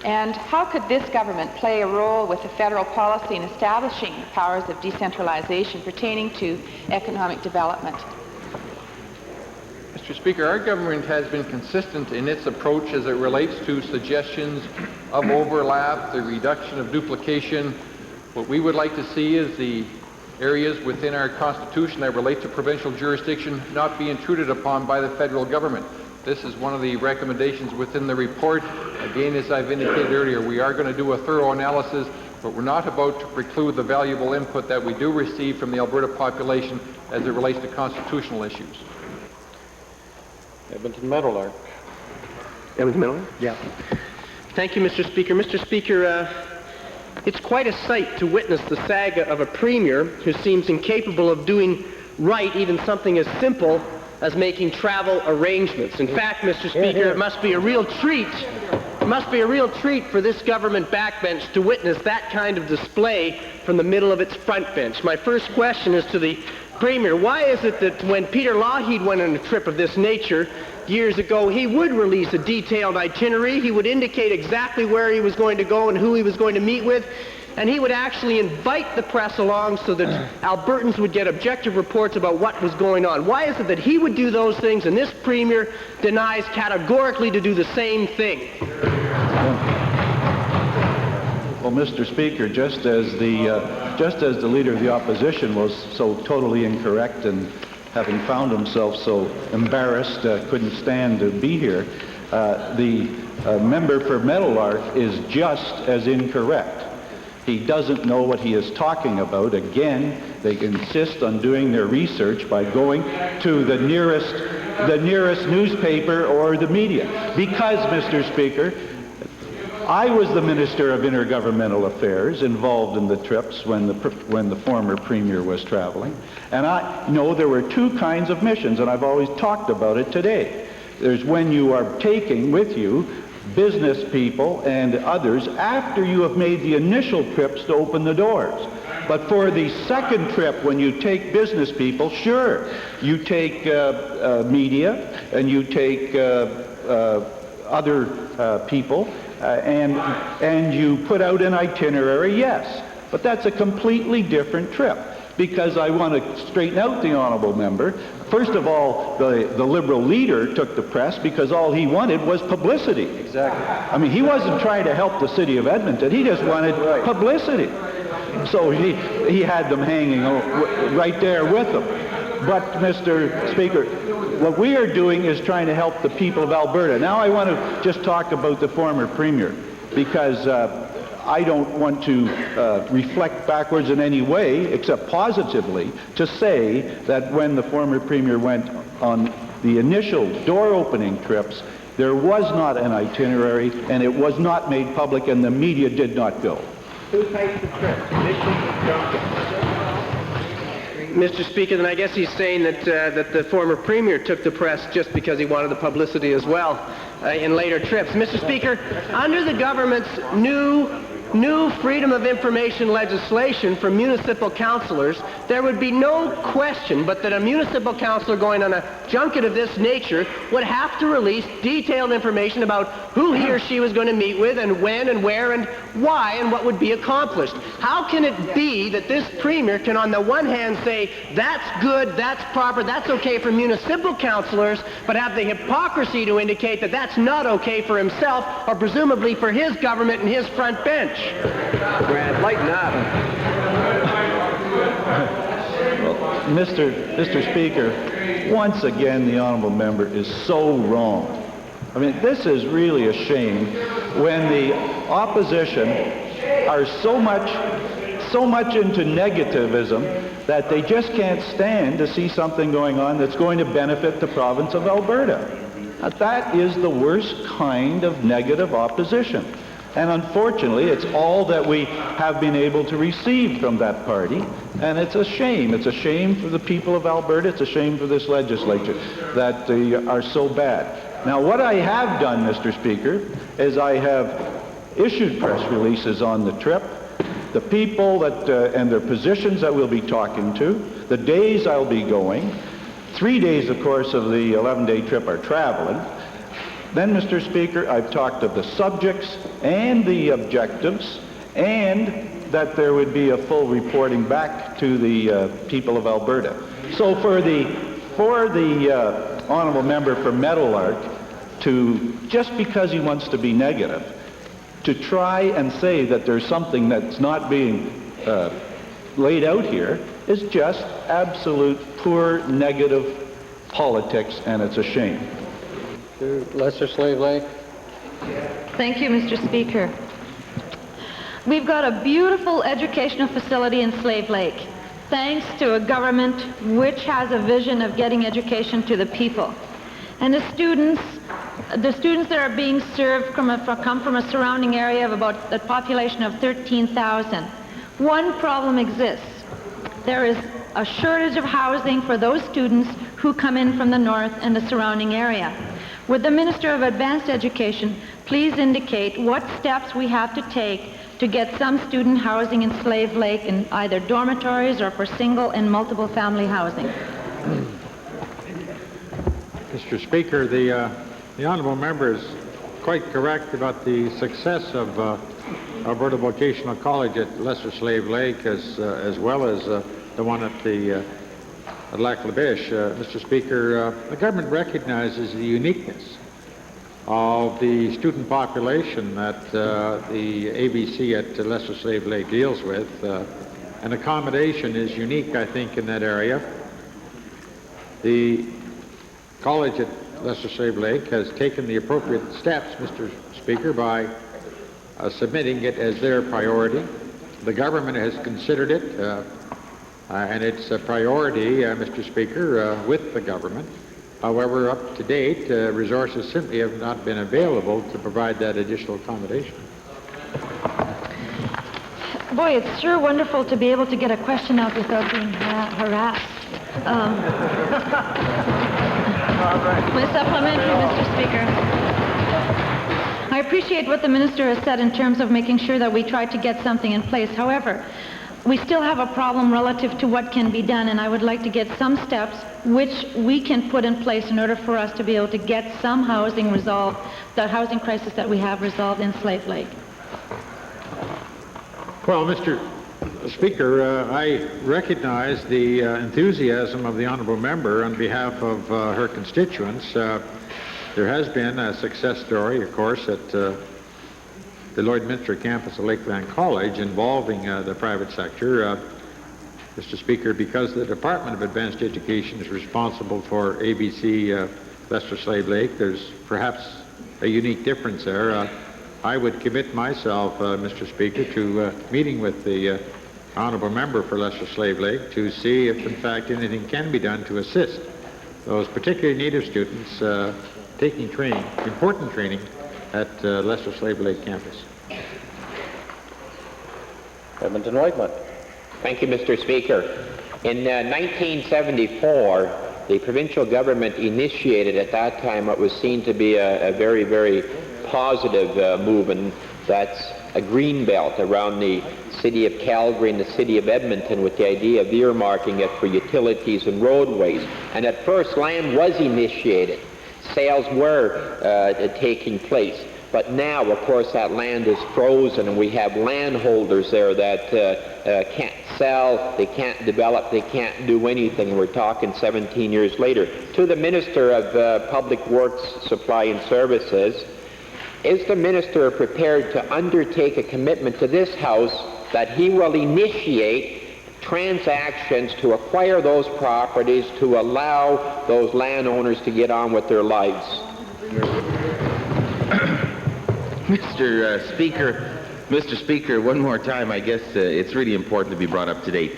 And how could this government play a role with the federal policy in establishing powers of decentralization pertaining to economic development? Mr. Speaker, our government has been consistent in its approach as it relates to suggestions of overlap, the reduction of duplication. What we would like to see is the areas within our Constitution that relate to provincial jurisdiction not be intruded upon by the federal government. This is one of the recommendations within the report. Again, as I've indicated earlier, we are going to do a thorough analysis, but we're not about to preclude the valuable input that we do receive from the Alberta population as it relates to constitutional issues. Edmonton Meadowlark. in the middle? Yeah. Thank you, Mr. Speaker. Mr. Speaker, it's quite a sight to witness the saga of a premier who seems incapable of doing right even something as simple as making travel arrangements. In fact, Mr. Speaker, it must be a real treat. It must be a real treat for this government backbench to witness that kind of display from the middle of its front bench. My first question is to the Premier. Why is it that when Peter Lougheed went on a trip of this nature years ago, he would release a detailed itinerary, he would indicate exactly where he was going to go and who he was going to meet with, and he would actually invite the press along so that Albertans would get objective reports about what was going on? Why is it that he would do those things and this Premier denies categorically to do the same thing? Well, Mr. Speaker, just as the Leader of the Opposition was so totally incorrect and having found himself so embarrassed, couldn't stand to be here, the member for Meadowlark is just as incorrect. He doesn't know what he is talking about. Again, they insist on doing their research by going to the nearest newspaper or the media. Because, Mr. Speaker, I was the Minister of Intergovernmental Affairs involved in the trips when the former Premier was traveling. And I know there were two kinds of missions, and I've always talked about it today. There's when you are taking with you business people and others after you have made the initial trips to open the doors. But for the second trip, when you take business people, sure, you take media and you take other people, and you put out an itinerary, yes. But that's a completely different trip, because I want to straighten out the honourable member. First of all, the Liberal leader took the press because all he wanted was publicity. Exactly. I mean, he wasn't trying to help the city of Edmonton. He just wanted publicity. So he had them hanging right there with him. But, Mr. Speaker, what we are doing is trying to help the people of Alberta. Now I want to just talk about the former Premier, because I don't want to reflect backwards in any way, except positively, to say that when the former Premier went on the initial door-opening trips, there was not an itinerary, and it was not made public, and the media did not go. Who takes the trip? Mr. Speaker, then I guess he's saying that the former Premier took the press just because he wanted the publicity as well in later trips. Mr. Speaker, under the government's new Freedom of Information legislation for municipal councillors, there would be no question but that a municipal councillor going on a junket of this nature would have to release detailed information about who he or she was going to meet with and when and where and why and what would be accomplished. How can it be that this Premier can on the one hand say that's good, that's proper, that's okay for municipal councillors, but have the hypocrisy to indicate that that's not okay for himself or presumably for his government and his front bench? Grant, lighten up. Well, Mr. Speaker, once again the honourable member is so wrong. I mean, this is really a shame when the opposition are so much into negativism that they just can't stand to see something going on that's going to benefit the province of Alberta. Now, that is the worst kind of negative opposition. And unfortunately, it's all that we have been able to receive from that party, and it's a shame. It's a shame for the people of Alberta. It's a shame for this legislature that they are so bad. Now, what I have done, Mr. Speaker, is I have issued press releases on the trip, the people that and their positions that we'll be talking to, the days I'll be going. 3 days, of course, of the 11-day trip are traveling. Then, Mr. Speaker, I've talked of the subjects and the objectives, and that there would be a full reporting back to the people of Alberta. So for the honourable member for Meadowlark to, just because he wants to be negative, to try and say that there's something that's not being laid out here is just absolute poor negative politics, and it's a shame. Lesser Slave Lake. Thank you, Mr. Speaker. We've got a beautiful educational facility in Slave Lake, thanks to a government which has a vision of getting education to the people. And the students the students that are being served come from a surrounding area of about a population of 13,000. One problem exists. There is a shortage of housing for those students who come in from the north and the surrounding area. Would the Minister of Advanced Education please indicate what steps we have to take to get some student housing in Slave Lake in either dormitories or for single and multiple family housing? Mr. Speaker, the honourable member is quite correct about the success of Alberta Vocational College at Lesser Slave Lake as well as the one at Lac La Biche. Mr. Speaker, the government recognizes the uniqueness of the student population that the ABC at Lesser Slave Lake deals with. And accommodation is unique, I think, in that area. The college at Lesser Slave Lake has taken the appropriate steps, Mr. Speaker, by submitting it as their priority. The government has considered it, and it's a priority, Mr. Speaker, with the government. However, up to date, resources simply have not been available to provide that additional accommodation. Boy, it's sure wonderful to be able to get a question out without being harassed. My supplementary, Mr. Speaker. I appreciate what the minister has said in terms of making sure that we try to get something in place. However, we still have a problem relative to what can be done, and I would like to get some steps which we can put in place in order for us to be able to get some housing resolved, the housing crisis that we have resolved in Slave Lake. Well, Mr. Speaker, I recognize the enthusiasm of the honourable member on behalf of her constituents. There has been a success story, of course, at the Lloydminster campus of Lakeland College involving the private sector. Mr. Speaker, because the Department of Advanced Education is responsible for ABC Lesser Slave Lake, there's perhaps a unique difference there. I would commit myself, Mr. Speaker, to meeting with the honourable member for Lesser Slave Lake to see if, in fact, anything can be done to assist those particularly Native students taking training, important training, at Lesser Slave Lake campus. Edmonton Whiteman. Thank you, Mr. Speaker. In 1974, the provincial government initiated at that time what was seen to be a very, very positive move, and that's a green belt around the city of Calgary and the city of Edmonton with the idea of earmarking it for utilities and roadways. And at first, land was initiated. Sales were taking place. But now, of course, that land is frozen, and we have landholders there that can't sell, they can't develop, they can't do anything. We're talking 17 years later. To the Minister of Public Works, Supply and Services, is the Minister prepared to undertake a commitment to this House that he will initiate transactions to acquire those properties to allow those landowners to get on with their lives? Mr. Speaker, one more time, I guess it's really important to be brought up to date.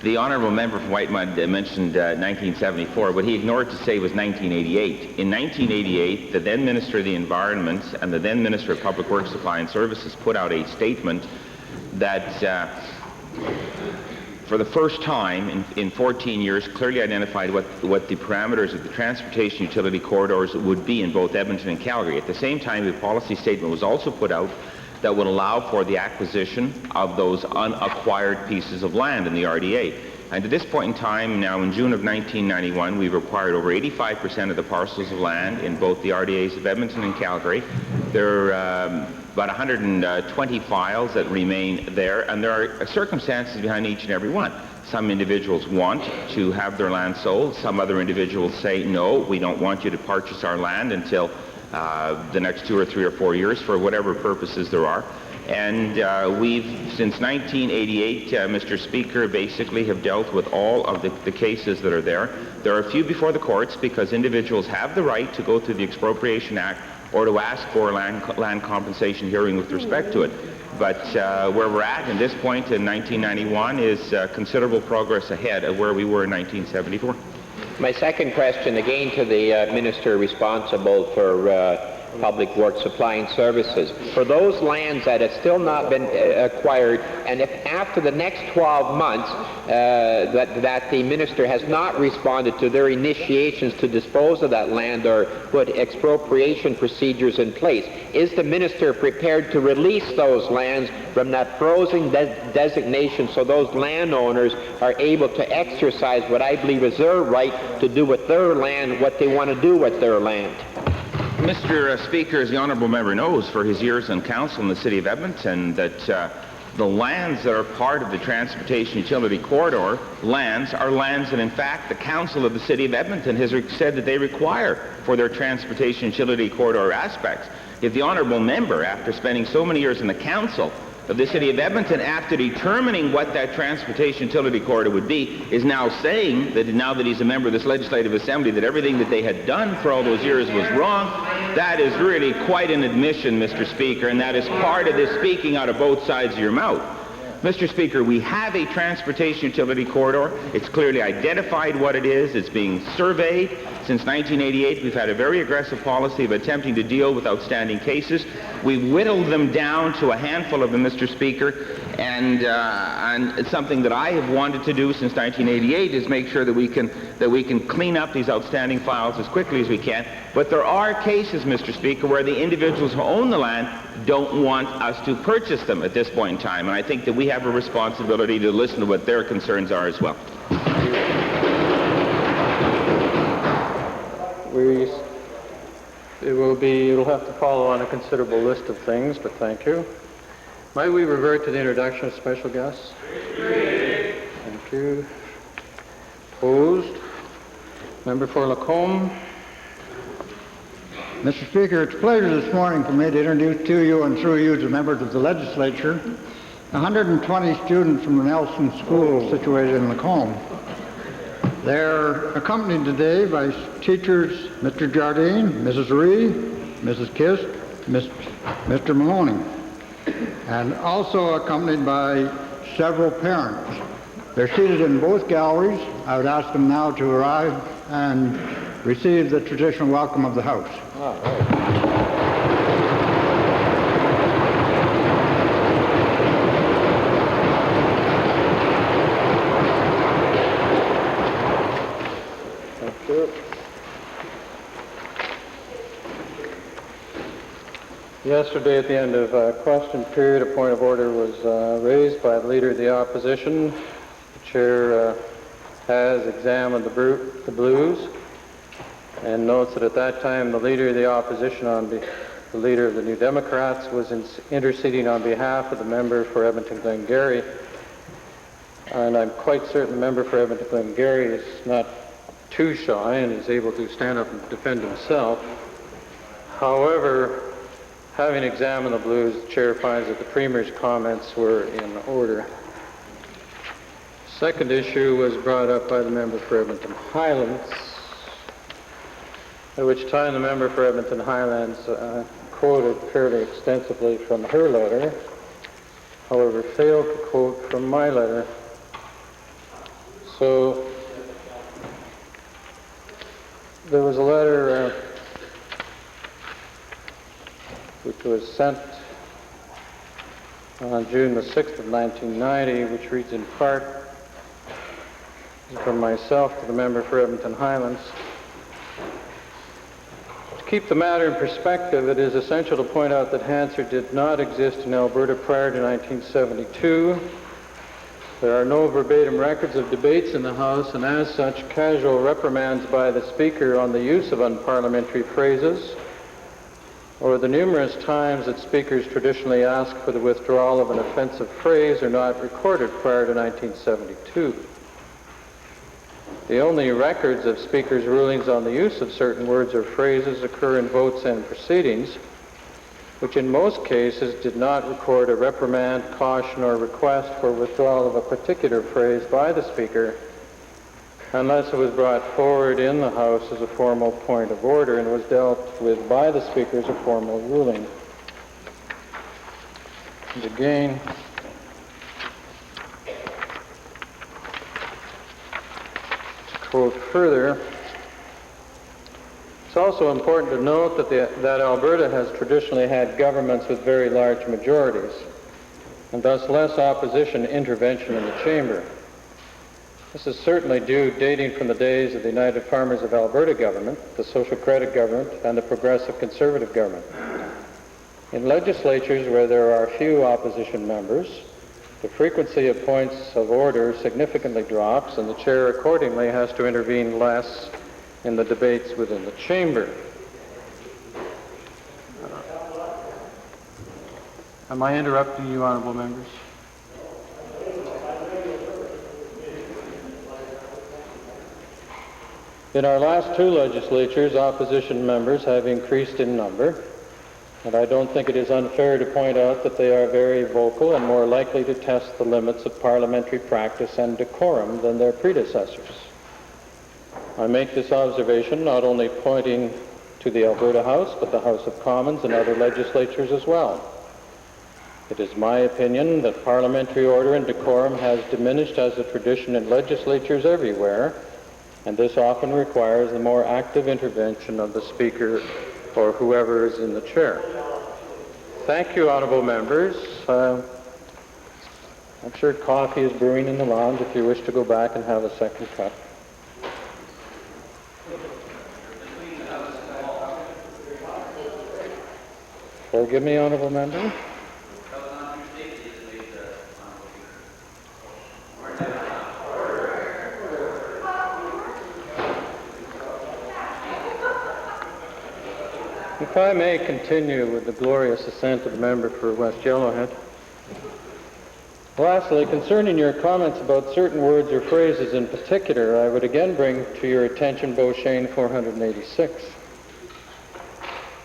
The honourable member from Whitemud mentioned 1974. What he ignored to say was 1988. In 1988, the then Minister of the Environment and the then Minister of Public Works, Supply and Services put out a statement that for the first time in 14 years clearly identified what the parameters of the transportation utility corridors would be in both Edmonton and Calgary. At the same time, the policy statement was also put out that would allow for the acquisition of those unacquired pieces of land in the RDA. And to this point in time, now in June of 1991, we've acquired over 85% of the parcels of land in both the RDAs of Edmonton and Calgary. There are about 120 files that remain there, and there are circumstances behind each and every one. Some individuals want to have their land sold. Some other individuals say, no, we don't want you to purchase our land until the next 2 or 3 or 4 years for whatever purposes there are. And we've, since 1988, Mr. Speaker, basically have dealt with all of the cases that are there. There are a few before the courts because individuals have the right to go through the Expropriation Act or to ask for a land compensation hearing with respect to it. But where we're at this point in 1991 is considerable progress ahead of where we were in 1974. My second question, again to the Minister responsible for public works supplying services. For those lands that have still not been acquired, and if after the next 12 months that the minister has not responded to their initiations to dispose of that land or put expropriation procedures in place, is the minister prepared to release those lands from that frozen designation so those landowners are able to exercise what I believe is their right to do with their land what they want to do with their land? Mr. Speaker, as the honourable member knows, for his years on council in the city of Edmonton, that the lands that are part of the transportation utility corridor lands are lands that in fact the council of the city of Edmonton has said that they require for their transportation utility corridor aspects. If the honourable member, after spending so many years in the council of the city of Edmonton, after determining what that transportation utility corridor would be, is now saying that now that he's a member of this legislative assembly that everything that they had done for all those years was wrong, that is really quite an admission, Mr. Speaker, and that is part of this speaking out of both sides of your mouth. Mr. Speaker, we have a transportation utility corridor. It's clearly identified what it is. It's being surveyed. Since 1988, we've had a very aggressive policy of attempting to deal with outstanding cases. We've whittled them down to a handful of them, Mr. Speaker, and it's something that I have wanted to do since 1988 is make sure that we can clean up these outstanding files as quickly as we can. But there are cases, Mr. Speaker, where the individuals who own the land don't want us to purchase them at this point in time, and I think that we have a responsibility to listen to what their concerns are as well. It'll have to follow on a considerable list of things, but thank you. Might we revert to the introduction of special guests? Thank you. Opposed? Member for Lacombe. Mr. Speaker, it's a pleasure this morning for me to introduce to you and through you to members of the legislature 120 students from the Nelson School situated in Lacombe. They're accompanied today by teachers Mr. Jardine, Mrs. Ree, Mrs. Kist, Mr. Maloney, and also accompanied by several parents. They're seated in both galleries. I would ask them now to arrive and receive the traditional welcome of the House. All right. Yesterday, at the end of question period, a point of order was raised by the Leader of the Opposition. The Chair has examined the blues and notes that at that time the Leader of the Opposition, the Leader of the New Democrats, was interceding on behalf of the member for Edmonton-Glengarry. And I'm quite certain the member for Edmonton-Glengarry is not too shy and is able to stand up and defend himself. However, having examined the blues, the Chair finds that the Premier's comments were in order. Second issue was brought up by the member for Edmonton Highlands, at which time the member for Edmonton Highlands quoted fairly extensively from her letter, however failed to quote from my letter. So there was a letter which was sent on June the 6th of 1990, which reads in part from myself to the member for Edmonton Highlands. To keep the matter in perspective, it is essential to point out that Hansard did not exist in Alberta prior to 1972. There are no verbatim records of debates in the House, and as such, casual reprimands by the Speaker on the use of unparliamentary phrases, or the numerous times that speakers traditionally ask for the withdrawal of an offensive phrase, are not recorded prior to 1972. The only records of speakers' rulings on the use of certain words or phrases occur in votes and proceedings, which in most cases did not record a reprimand, caution, or request for withdrawal of a particular phrase by the Speaker, unless it was brought forward in the House as a formal point of order and was dealt with by the Speaker as a formal ruling. And again, to quote further, It's also important to note that Alberta has traditionally had governments with very large majorities, and thus less opposition intervention in the chamber. This is certainly due dating from the days of the United Farmers of Alberta government, the Social Credit government, and the Progressive Conservative government. In legislatures where there are few opposition members, the frequency of points of order significantly drops, and the chair accordingly has to intervene less in the debates within the chamber. Am I interrupting you, honorable members? In our last two legislatures, opposition members have increased in number, and I don't think it is unfair to point out that they are very vocal and more likely to test the limits of parliamentary practice and decorum than their predecessors. I make this observation not only pointing to the Alberta House, but the House of Commons and other legislatures as well. It is my opinion that parliamentary order and decorum has diminished as a tradition in legislatures everywhere, and this often requires the more active intervention of the Speaker or whoever is in the chair. Thank you, honorable members. I'm sure coffee is brewing in the lounge if you wish to go back and have a second cup. Forgive me, honorable member. If I may continue with the glorious assent of the member for West Yellowhead. Lastly, concerning your comments about certain words or phrases in particular, I would again bring to your attention Beauchesne 486.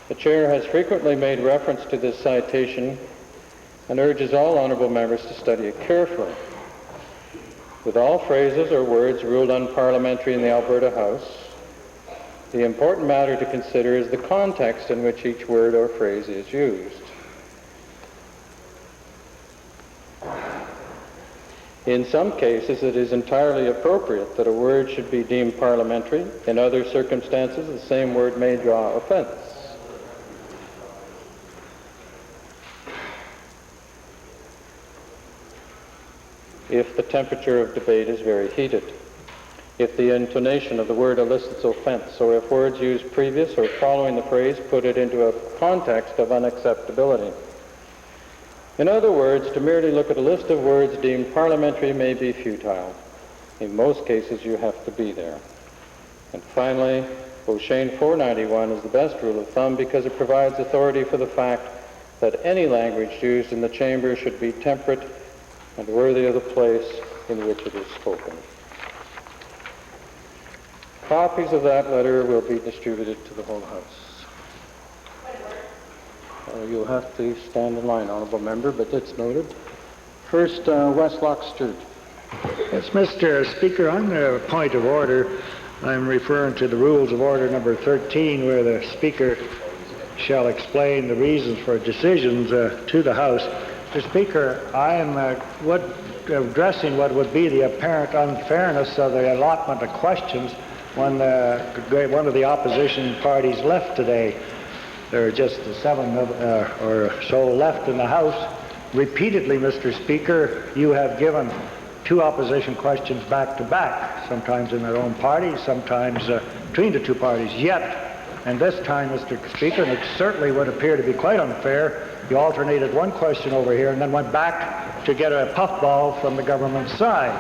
The chair has frequently made reference to this citation and urges all honorable members to study it carefully. With all phrases or words ruled unparliamentary in the Alberta House, the important matter to consider is the context in which each word or phrase is used. In some cases, it is entirely appropriate that a word should be deemed parliamentary. In other circumstances, the same word may draw offense. If the temperature of debate is very heated, if the intonation of the word elicits offense, or if words used previous or following the phrase put it into a context of unacceptability. In other words, to merely look at a list of words deemed parliamentary may be futile. In most cases, you have to be there. And finally, Beauchesne 491 is the best rule of thumb because it provides authority for the fact that any language used in the chamber should be temperate and worthy of the place in which it is spoken. Copies of that letter will be distributed to the whole House. You'll have to stand in line, honorable member, but it's noted. First, Westlock Sturt. Yes, Mr. Speaker, on the point of order, I'm referring to the Rules of Order number 13, where the Speaker shall explain the reasons for decisions to the House. Mr. Speaker, I am addressing what would be the apparent unfairness of the allotment of questions when one of the opposition parties left today. There are just 7 or so left in the House. Repeatedly, Mr. Speaker, you have given 2 opposition questions back to back, sometimes in their own party, sometimes between the 2 parties. Yet, and this time, Mr. Speaker, and it certainly would appear to be quite unfair, you alternated 1 question over here and then went back to get a puffball from the government side.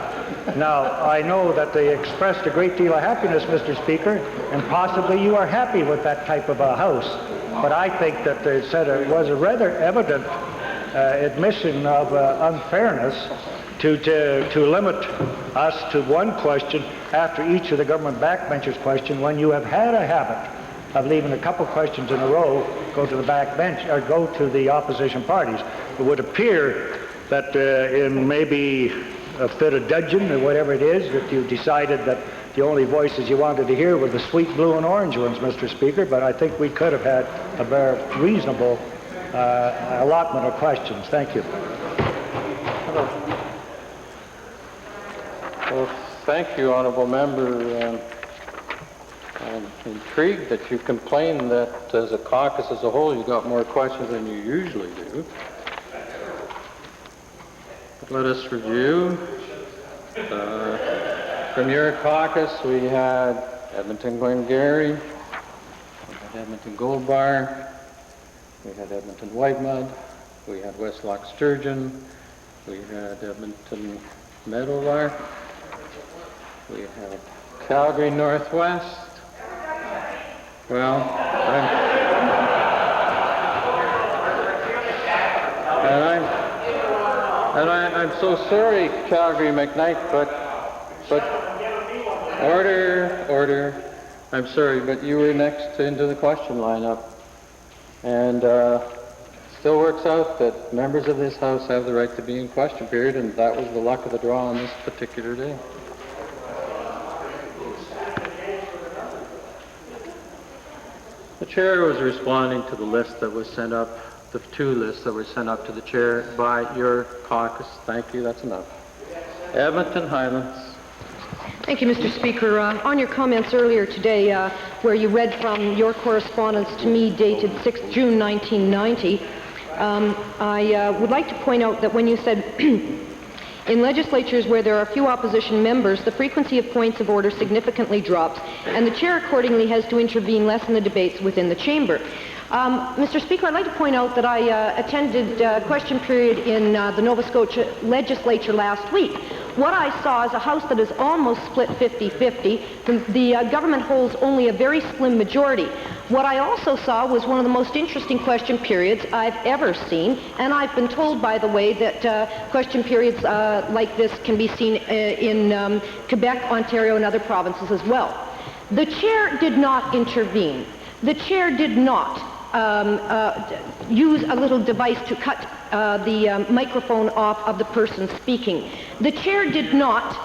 Now, I know that they expressed a great deal of happiness, Mr. Speaker, and possibly you are happy with that type of a House. But I think that they said it was a rather evident admission of unfairness to limit us to 1 question after each of the government backbenchers' question when you have had a habit of leaving a couple questions in a row go to the backbench or go to the opposition parties. It would appear that in maybe a fit of dudgeon or whatever it is, that you decided that the only voices you wanted to hear were the sweet blue and orange ones, Mr. Speaker, but I think we could have had a very reasonable allotment of questions. Thank you. Well, thank you, honorable member. I'm intrigued that you complain that as a caucus as a whole you got more questions than you usually do. But let us review. From your caucus we had Edmonton Glengarry, we had Edmonton Gold Bar, we had Edmonton Whitemud, we had Westlock Sturgeon, we had Edmonton Meadowlark, we had Calgary Northwest. Well, I'm so sorry, Calgary McKnight, but order. I'm sorry, but you were next into the question lineup, and still works out that members of this House have the right to be in question period, and that was the luck of the draw on this particular day. The chair was responding to the list that was sent up, the two lists that were sent up to the chair by your caucus. Thank you, that's enough. Edmonton Highlands. Thank you, Mr. Speaker. On your comments earlier today, where you read from your correspondence to me dated 6 June 1990, I would like to point out that when you said in legislatures where there are few opposition members, the frequency of points of order significantly drops, and the chair accordingly has to intervene less in the debates within the chamber. Mr. Speaker, I'd like to point out that I attended question period in the Nova Scotia legislature last week. What I saw is a House that is almost split 50-50. The government holds only a very slim majority. What I also saw was one of the most interesting question periods I've ever seen, and I've been told, by the way, that question periods like this can be seen in Quebec, Ontario, and other provinces as well. The chair did not intervene. The chair did not use a little device to cut the microphone off of the person speaking. The chair did not.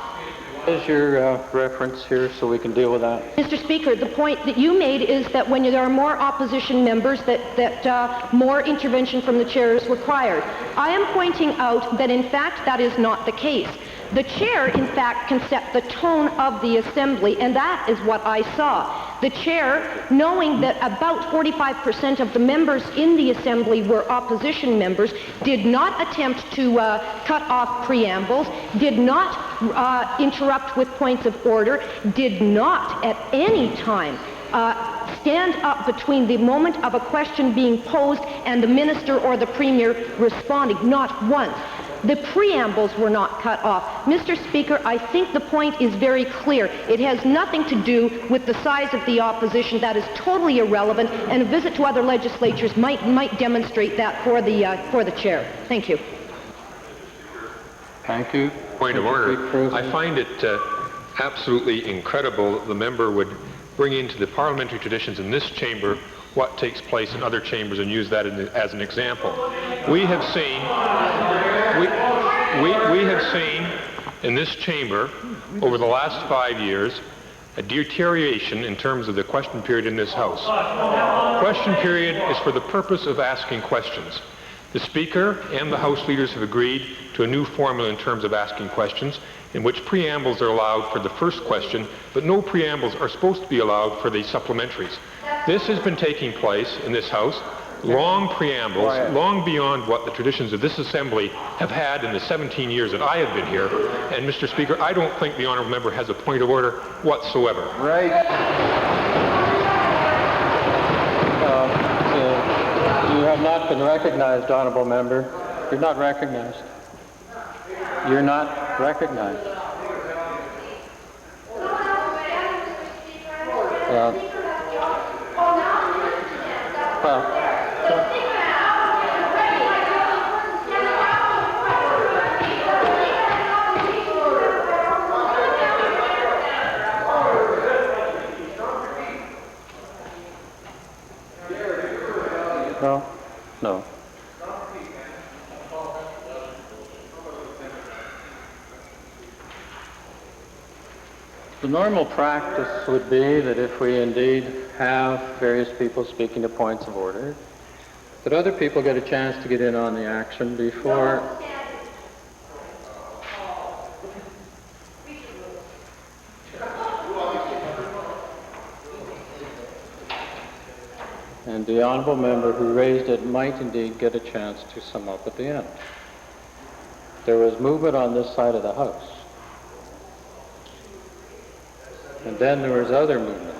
What is your reference here so we can deal with that? Mr. Speaker, the point that you made is that when there are more opposition members that more intervention from the chair is required. I am pointing out that in fact that is not the case. The chair, in fact, can set the tone of the assembly, and that is what I saw. The chair, knowing that about 45% of the members in the assembly were opposition members, did not attempt to cut off preambles, did not interrupt with points of order, did not at any time stand up between the moment of a question being posed and the minister or the premier responding, not once. The preambles were not cut off. Mr. Speaker, I think the point is very clear. It has nothing to do with the size of the opposition. That is totally irrelevant, and a visit to other legislatures might demonstrate that for the chair. Thank you. Thank you. Point of order. I find it absolutely incredible the member would bring into the parliamentary traditions in this chamber what takes place in other chambers and use that as an example. We have seen in this chamber over the last 5 years a deterioration in terms of the question period in this House. Question period is for the purpose of asking questions. The Speaker and the House leaders have agreed to a new formula in terms of asking questions, in which preambles are allowed for the first question, but no preambles are supposed to be allowed for the supplementaries. This has been taking place in this House, long preambles, long beyond what the traditions of this Assembly have had in the 17 years that I have been here. And Mr. Speaker, I don't think the honourable member has a point of order whatsoever. Right. You have not been recognized, honourable member. You're not recognized. You're not recognized. Well, no. The normal practice would be that if we indeed have various people speaking to points of order, that other people get a chance to get in on the action before. and the honourable member who raised it might indeed get a chance to sum up at the end. There was movement on this side of the House, and then there was other movement.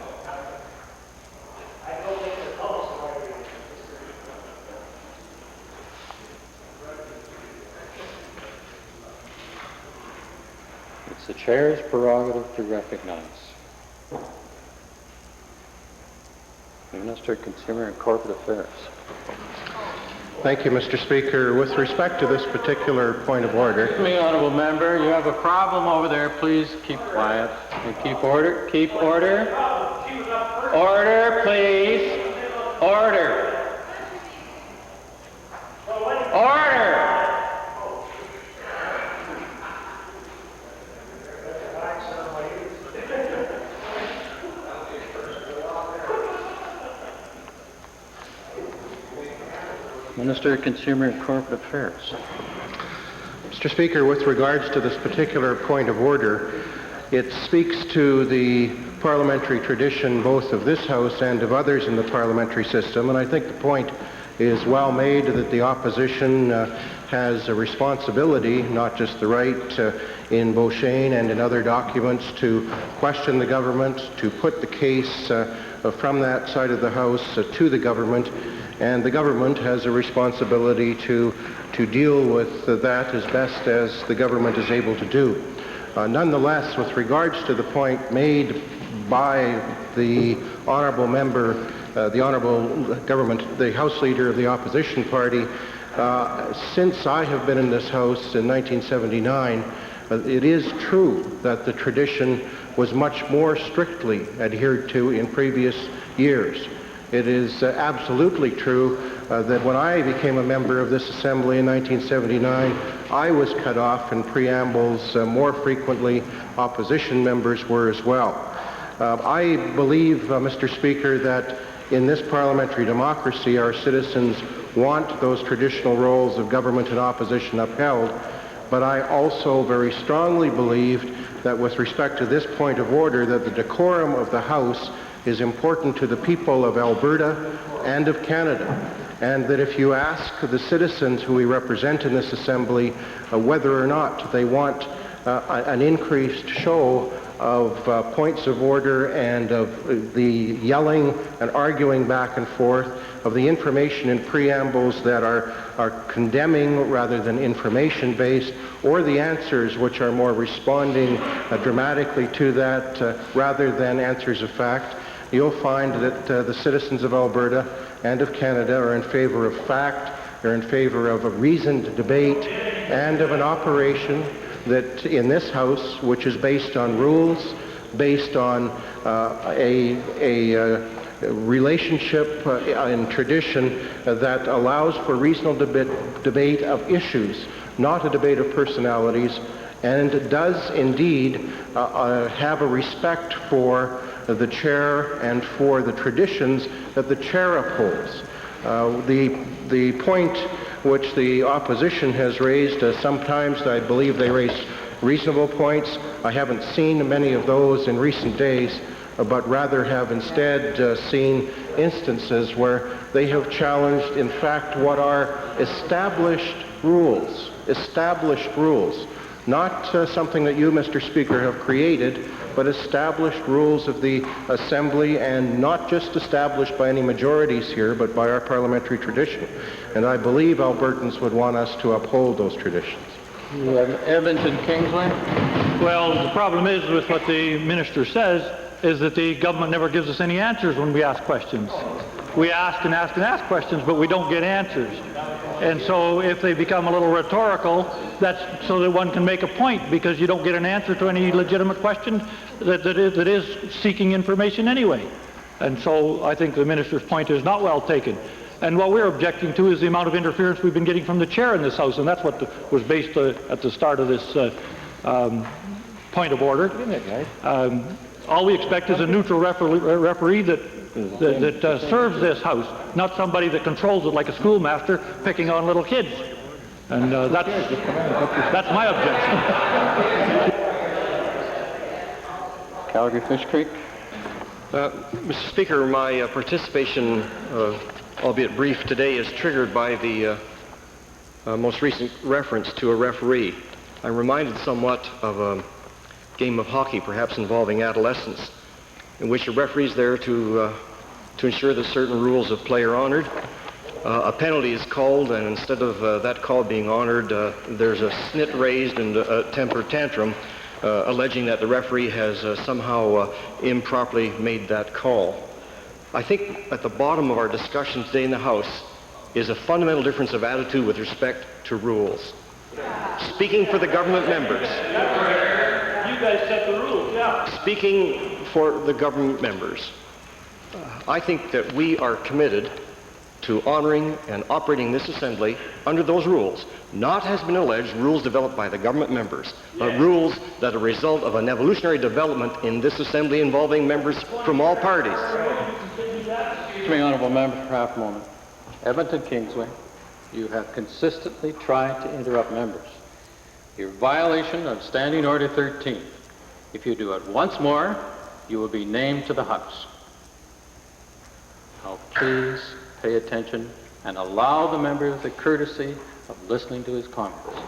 It's the chair's prerogative to recognize. Minister of Consumer and Corporate Affairs. Thank you, Mr. Speaker. With respect to this particular point of order... Excuse me, honourable member, you have a problem over there. Please keep quiet and keep order. Keep order. Order, please. Order. Order. Minister of Consumer and Corporate Affairs. Mr. Speaker, with regards to this particular point of order, it speaks to the parliamentary tradition both of this House and of others in the parliamentary system, and I think the point is well made that the opposition has a responsibility, not just the right in Beauchesne and in other documents, to question the government, to put the case from that side of the House to the government, and the government has a responsibility to deal with that as best as the government is able to do. Nonetheless, with regards to the point made by the honourable member, the honourable government, the House Leader of the Opposition Party, since I have been in this House in 1979, it is true that the tradition was much more strictly adhered to in previous years. It is absolutely true that when I became a member of this Assembly in 1979, I was cut off in preambles more frequently. Opposition members were as well. I believe, Mr. Speaker, that in this parliamentary democracy, our citizens want those traditional roles of government and opposition upheld, but I also very strongly believed that with respect to this point of order, that the decorum of the House is important to the people of Alberta and of Canada, and that if you ask the citizens who we represent in this Assembly whether or not they want an increased show of points of order and of the yelling and arguing back and forth, of the information in preambles that are condemning rather than information-based, or the answers which are more responding dramatically to that rather than answers of fact, you'll find that the citizens of Alberta and of Canada are in favor of fact, they're in favor of a reasoned debate, and of an operation that in this House, which is based on rules, based on a relationship and tradition that allows for reasonable debate of issues, not a debate of personalities, and does indeed have a respect for the chair and for the traditions that the chair upholds. The point which the opposition has raised, sometimes I believe they raise reasonable points. I haven't seen many of those in recent days, but rather have instead seen instances where they have challenged, in fact, what are established rules, not something that you, Mr. Speaker, have created, but established rules of the Assembly, and not just established by any majorities here, but by our parliamentary tradition. And I believe Albertans would want us to uphold those traditions. Evans and Kingsley? Well, the problem is with what the minister says is that the government never gives us any answers when we ask questions. We ask and ask and ask questions, but we don't get answers. And so if they become a little rhetorical, that's so that one can make a point, because you don't get an answer to any legitimate question that is seeking information anyway. And so I think the minister's point is not well taken. And what we're objecting to is the amount of interference we've been getting from the chair in this House, and that's what was based at the start of this point of order. All we expect is a neutral referee that serves this House, not somebody that controls it like a schoolmaster picking on little kids. And that's my objection. Calgary Fish Creek. Mr. Speaker, my participation, albeit brief today, is triggered by the most recent reference to a referee. I'm reminded somewhat of a game of hockey, perhaps involving adolescents, in which a referee is there to ensure that certain rules of play are honored. A penalty is called, and instead of that call being honored, there's a snit raised and a temper tantrum, alleging that the referee has somehow improperly made that call. I think at the bottom of our discussion today in the House is a fundamental difference of attitude with respect to rules. Speaking for the government members. You guys set the rules, yeah. Speaking for the government members, I think that we are committed to honoring and operating this assembly under those rules. Not, has been alleged, rules developed by the government members, but rules that are a result of an evolutionary development in this assembly involving members from all parties. Excuse me, honourable member, for half a moment. Edmonton Kingsway, you have consistently tried to interrupt members. Your violation of Standing Order 13. If you do it once more, you will be named to the House. Now please pay attention and allow the member the courtesy of listening to his comments.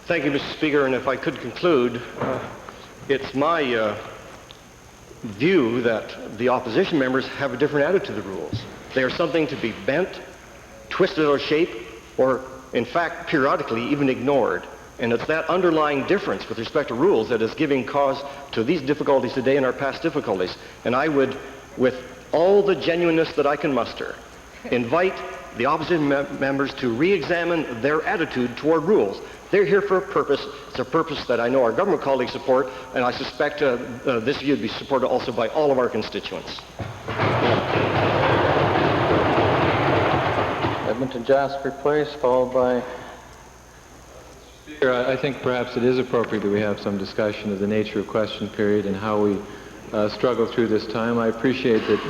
Thank you, Mr. Speaker, and if I could conclude, it's my view that the opposition members have a different attitude to the rules. They are something to be bent, twisted out of shape, or in fact periodically even ignored. And it's that underlying difference with respect to rules that is giving cause to these difficulties today and our past difficulties. And I would, with all the genuineness that I can muster, invite the opposition members to re-examine their attitude toward rules. They're here for a purpose. It's a purpose that I know our government colleagues support, and I suspect this view would be supported also by all of our constituents. Edmonton Jasper Place, followed by... I think perhaps it is appropriate that we have some discussion of the nature of question period and how we struggle through this time. I appreciate that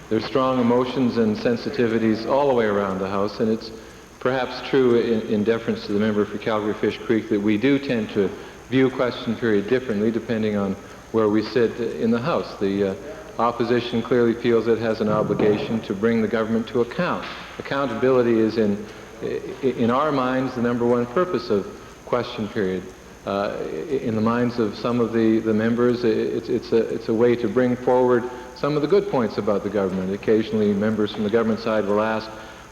there's strong emotions and sensitivities all the way around the House, and it's perhaps true in deference to the member for Calgary Fish Creek that we do tend to view question period differently depending on where we sit in the House. The opposition clearly feels it has an obligation to bring the government to account. Accountability is in our minds the number one purpose of question period. In the minds of some of the members, it's a way to bring forward some of the good points about the government. Occasionally members from the government side will ask,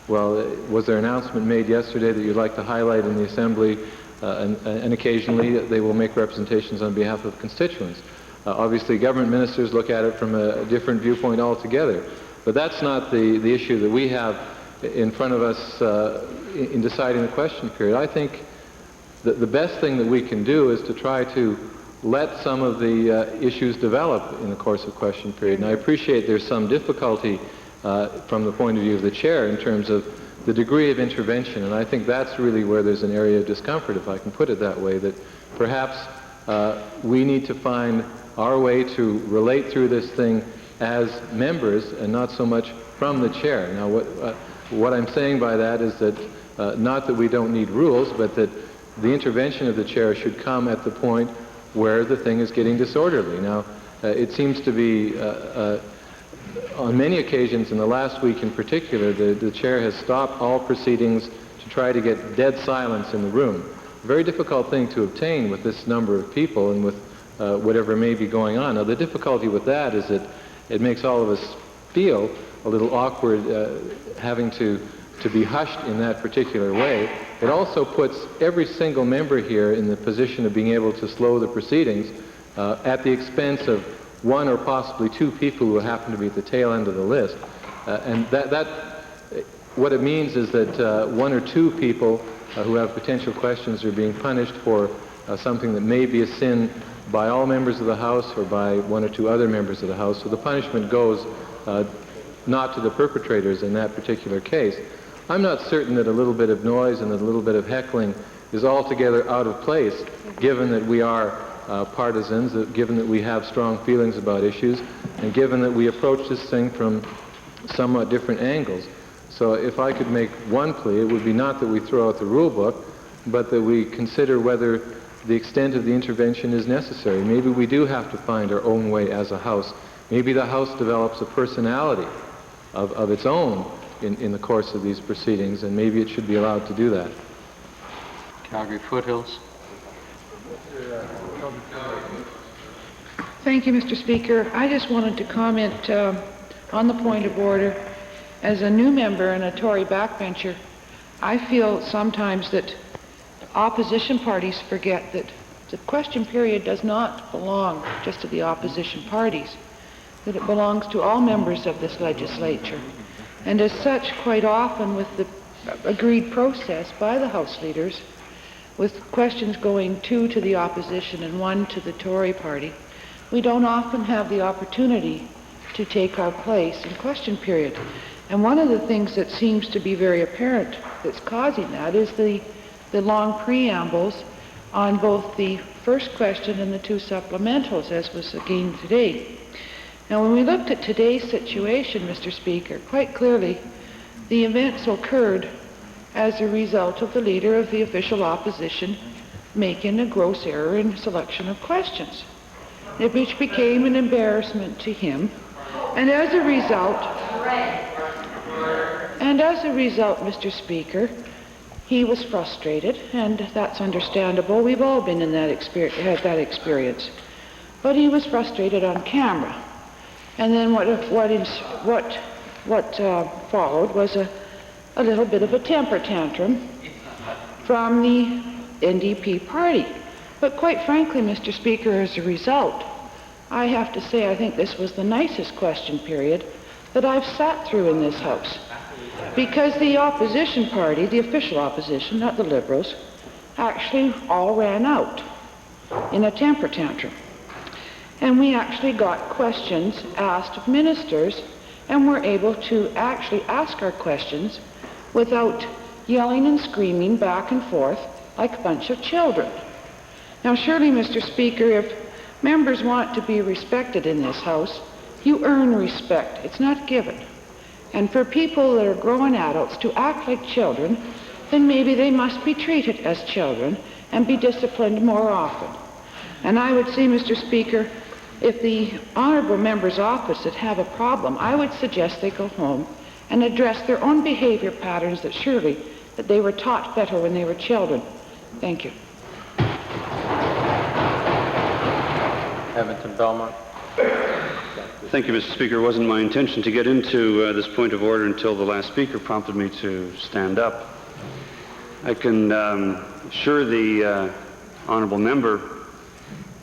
well, was there an announcement made yesterday that you'd like to highlight in the Assembly? And occasionally they will make representations on behalf of constituents. Obviously government ministers look at it from a different viewpoint altogether. But that's not the issue that we have in front of us in deciding the question period. I think the best thing that we can do is to try to let some of the issues develop in the course of question period. And I appreciate there's some difficulty from the point of view of the chair in terms of the degree of intervention, and I think that's really where there's an area of discomfort, if I can put it that way, that perhaps we need to find our way to relate through this thing as members and not so much from the chair. Now what I'm saying by that is that not that we don't need rules, but that the intervention of the chair should come at the point where the thing is getting disorderly. Now, it seems to be, on many occasions, in the last week in particular, the chair has stopped all proceedings to try to get dead silence in the room. A very difficult thing to obtain with this number of people and with whatever may be going on. Now, the difficulty with that is that it makes all of us feel a little awkward having to be hushed in that particular way. It also puts every single member here in the position of being able to slow the proceedings at the expense of one or possibly two people who happen to be at the tail end of the list. And what it means is that one or two people who have potential questions are being punished for something that may be a sin by all members of the House or by one or two other members of the House. So the punishment goes not to the perpetrators in that particular case. I'm not certain that a little bit of noise and a little bit of heckling is altogether out of place, given that we are partisans, given that we have strong feelings about issues, and given that we approach this thing from somewhat different angles. So if I could make one plea, it would be not that we throw out the rule book, but that we consider whether the extent of the intervention is necessary. Maybe we do have to find our own way as a House. Maybe the House develops a personality of its own in the course of these proceedings, and maybe it should be allowed to do that. Calgary Foothills. Thank you, Mr. Speaker. I just wanted to comment on the point of order. As a new member and a Tory backbencher, I feel sometimes that opposition parties forget that the question period does not belong just to the opposition parties, that it belongs to all members of this legislature. And as such, quite often with the agreed process by the House leaders, with questions going two to the opposition and one to the Tory party, we don't often have the opportunity to take our place in question period. And one of the things that seems to be very apparent that's causing that is the long preambles on both the first question and the two supplementals, as was again today. Now, when we looked at today's situation, Mr. Speaker, quite clearly the events occurred as a result of the leader of the official opposition making a gross error in selection of questions, which became an embarrassment to him. And as a result, Mr. Speaker, he was frustrated, and that's understandable. We've all been in that had that experience. But he was frustrated on camera. And then what followed was a little bit of a temper tantrum from the NDP party. But quite frankly, Mr. Speaker, as a result, I have to say I think this was the nicest question period that I've sat through in this House. Because the opposition party, the official opposition, not the Liberals, actually all ran out in a temper tantrum. And we actually got questions asked of ministers, and were able to actually ask our questions without yelling and screaming back and forth like a bunch of children. Now surely, Mr. Speaker, if members want to be respected in this House, you earn respect. It's not given. And for people that are grown adults to act like children, then maybe they must be treated as children and be disciplined more often. And I would say, Mr. Speaker, if the honourable members opposite have a problem, I would suggest they go home and address their own behaviour patterns that surely that they were taught better when they were children. Thank you. Edmonton Belmont. Thank you, Mr. Speaker. It wasn't my intention to get into this point of order until the last speaker prompted me to stand up. I can assure the honourable member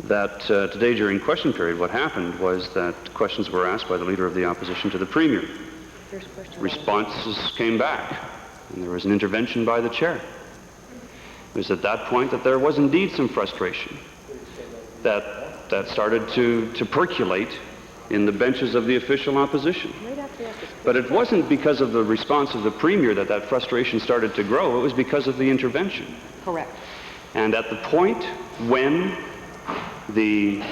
that today during question period what happened was that questions were asked by the Leader of the Opposition to the Premier. Responses came back, and there was an intervention by the Chair. It was at that point that there was indeed some frustration that started to percolate in the benches of the official opposition. But it wasn't because of the response of the Premier that frustration started to grow. It was because of the intervention. Correct. And at the point when the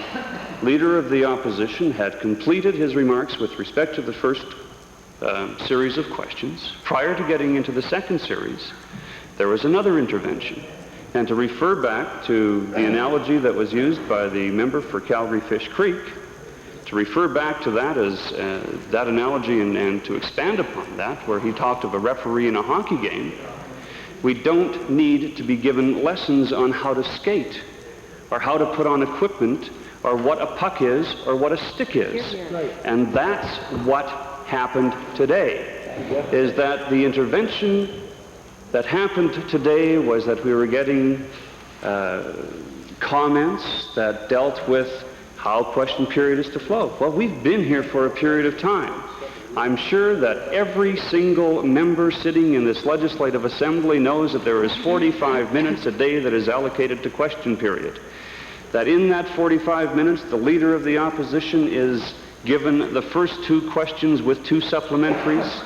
Leader of the Opposition had completed his remarks with respect to the first series of questions, prior to getting into the second series, there was another intervention. And to refer back to the analogy that was used by the member for Calgary Fish Creek, to refer back to that as that analogy and to expand upon that, where he talked of a referee in a hockey game, we don't need to be given lessons on how to skate, or how to put on equipment, or what a puck is, or what a stick is. And that's what happened today, is that the intervention that happened today was that we were getting comments that dealt with how question period is to flow. Well, we've been here for a period of time. I'm sure that every single member sitting in this legislative assembly knows that there is 45 minutes a day that is allocated to question period. That in that 45 minutes, the Leader of the Opposition is given the first two questions with two supplementaries.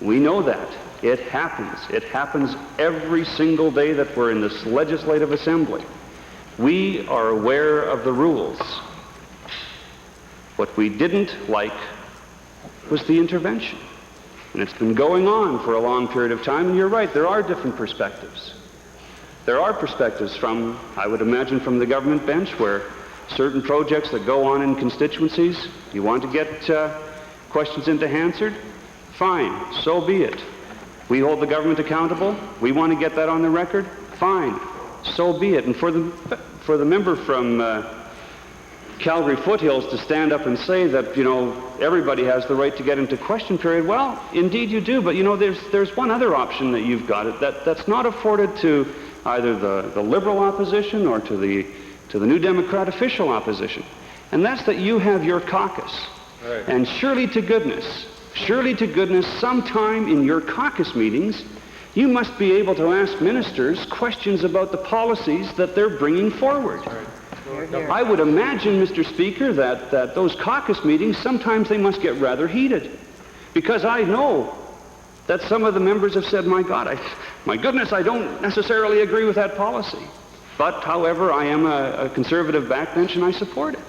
We know that. It happens. It happens every single day that we're in this legislative assembly. We are aware of the rules. What we didn't like was the intervention. And it's been going on for a long period of time, and you're right, there are different perspectives. there are perspectives from, I would imagine, from the government bench where certain projects that go on in constituencies, you want to get questions into answered, fine, so be it. We hold the government accountable, we want to get that on the record, fine, so be it. And for the member from Calgary Foothills to stand up and say that, you know, everybody has the right to get into question period, well, indeed you do, but you know, there's one other option that you've got, that's not afforded to either the Liberal opposition or to the New Democrat official opposition, and that's that you have your caucus. Right. And surely to goodness, sometime in your caucus meetings, you must be able to ask ministers questions about the policies that they're bringing forward. Right. I would imagine, Mr. Speaker, that those caucus meetings, sometimes they must get rather heated. Because I know that some of the members have said, my goodness, I don't necessarily agree with that policy. But, however, I am a conservative backbench and I support it.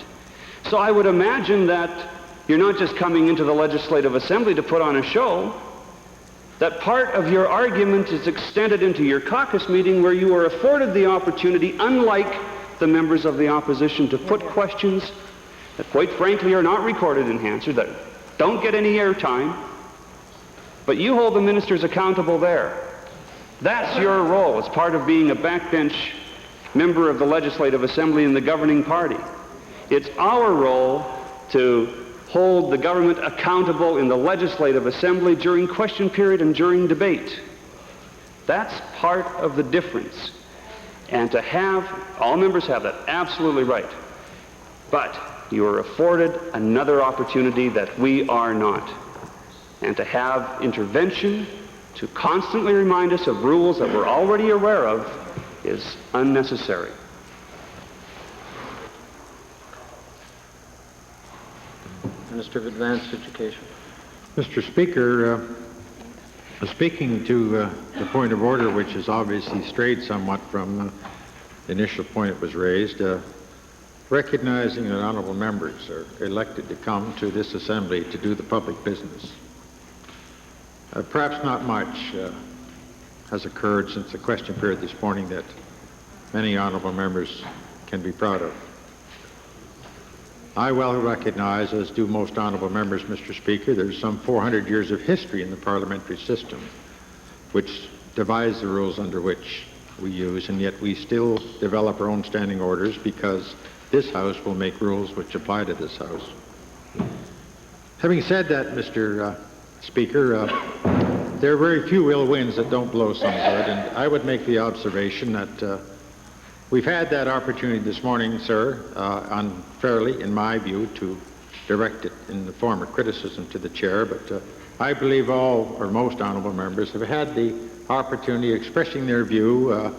So I would imagine that you're not just coming into the Legislative Assembly to put on a show, that part of your argument is extended into your caucus meeting where you are afforded the opportunity, unlike the members of the opposition, to put questions that quite frankly are not recorded and answered, that don't get any airtime, but you hold the ministers accountable there. That's your role as part of being a backbench member of the Legislative Assembly in the governing party. It's our role to hold the government accountable in the Legislative Assembly during question period and during debate. That's part of the difference. And to have, all members have that, absolutely right. But you are afforded another opportunity that we are not. And to have intervention, to constantly remind us of rules that we're already aware of, is unnecessary. Minister of Advanced Education. Mr. Speaker, speaking to the point of order, which has obviously strayed somewhat from the initial point that was raised, recognizing that honorable members are elected to come to this assembly to do the public business. Perhaps not much has occurred since the question period this morning that many honorable members can be proud of. I well recognize, as do most honorable members, Mr. Speaker, there's some 400 years of history in the parliamentary system which divides the rules under which we use, and yet we still develop our own standing orders because this House will make rules which apply to this House. Having said that, Mr. Speaker, there are very few ill winds that don't blow some good, and I would make the observation that we've had that opportunity this morning, sir, unfairly, in my view, to direct it in the form of criticism to the chair, but I believe all or most honorable members have had the opportunity of expressing their view,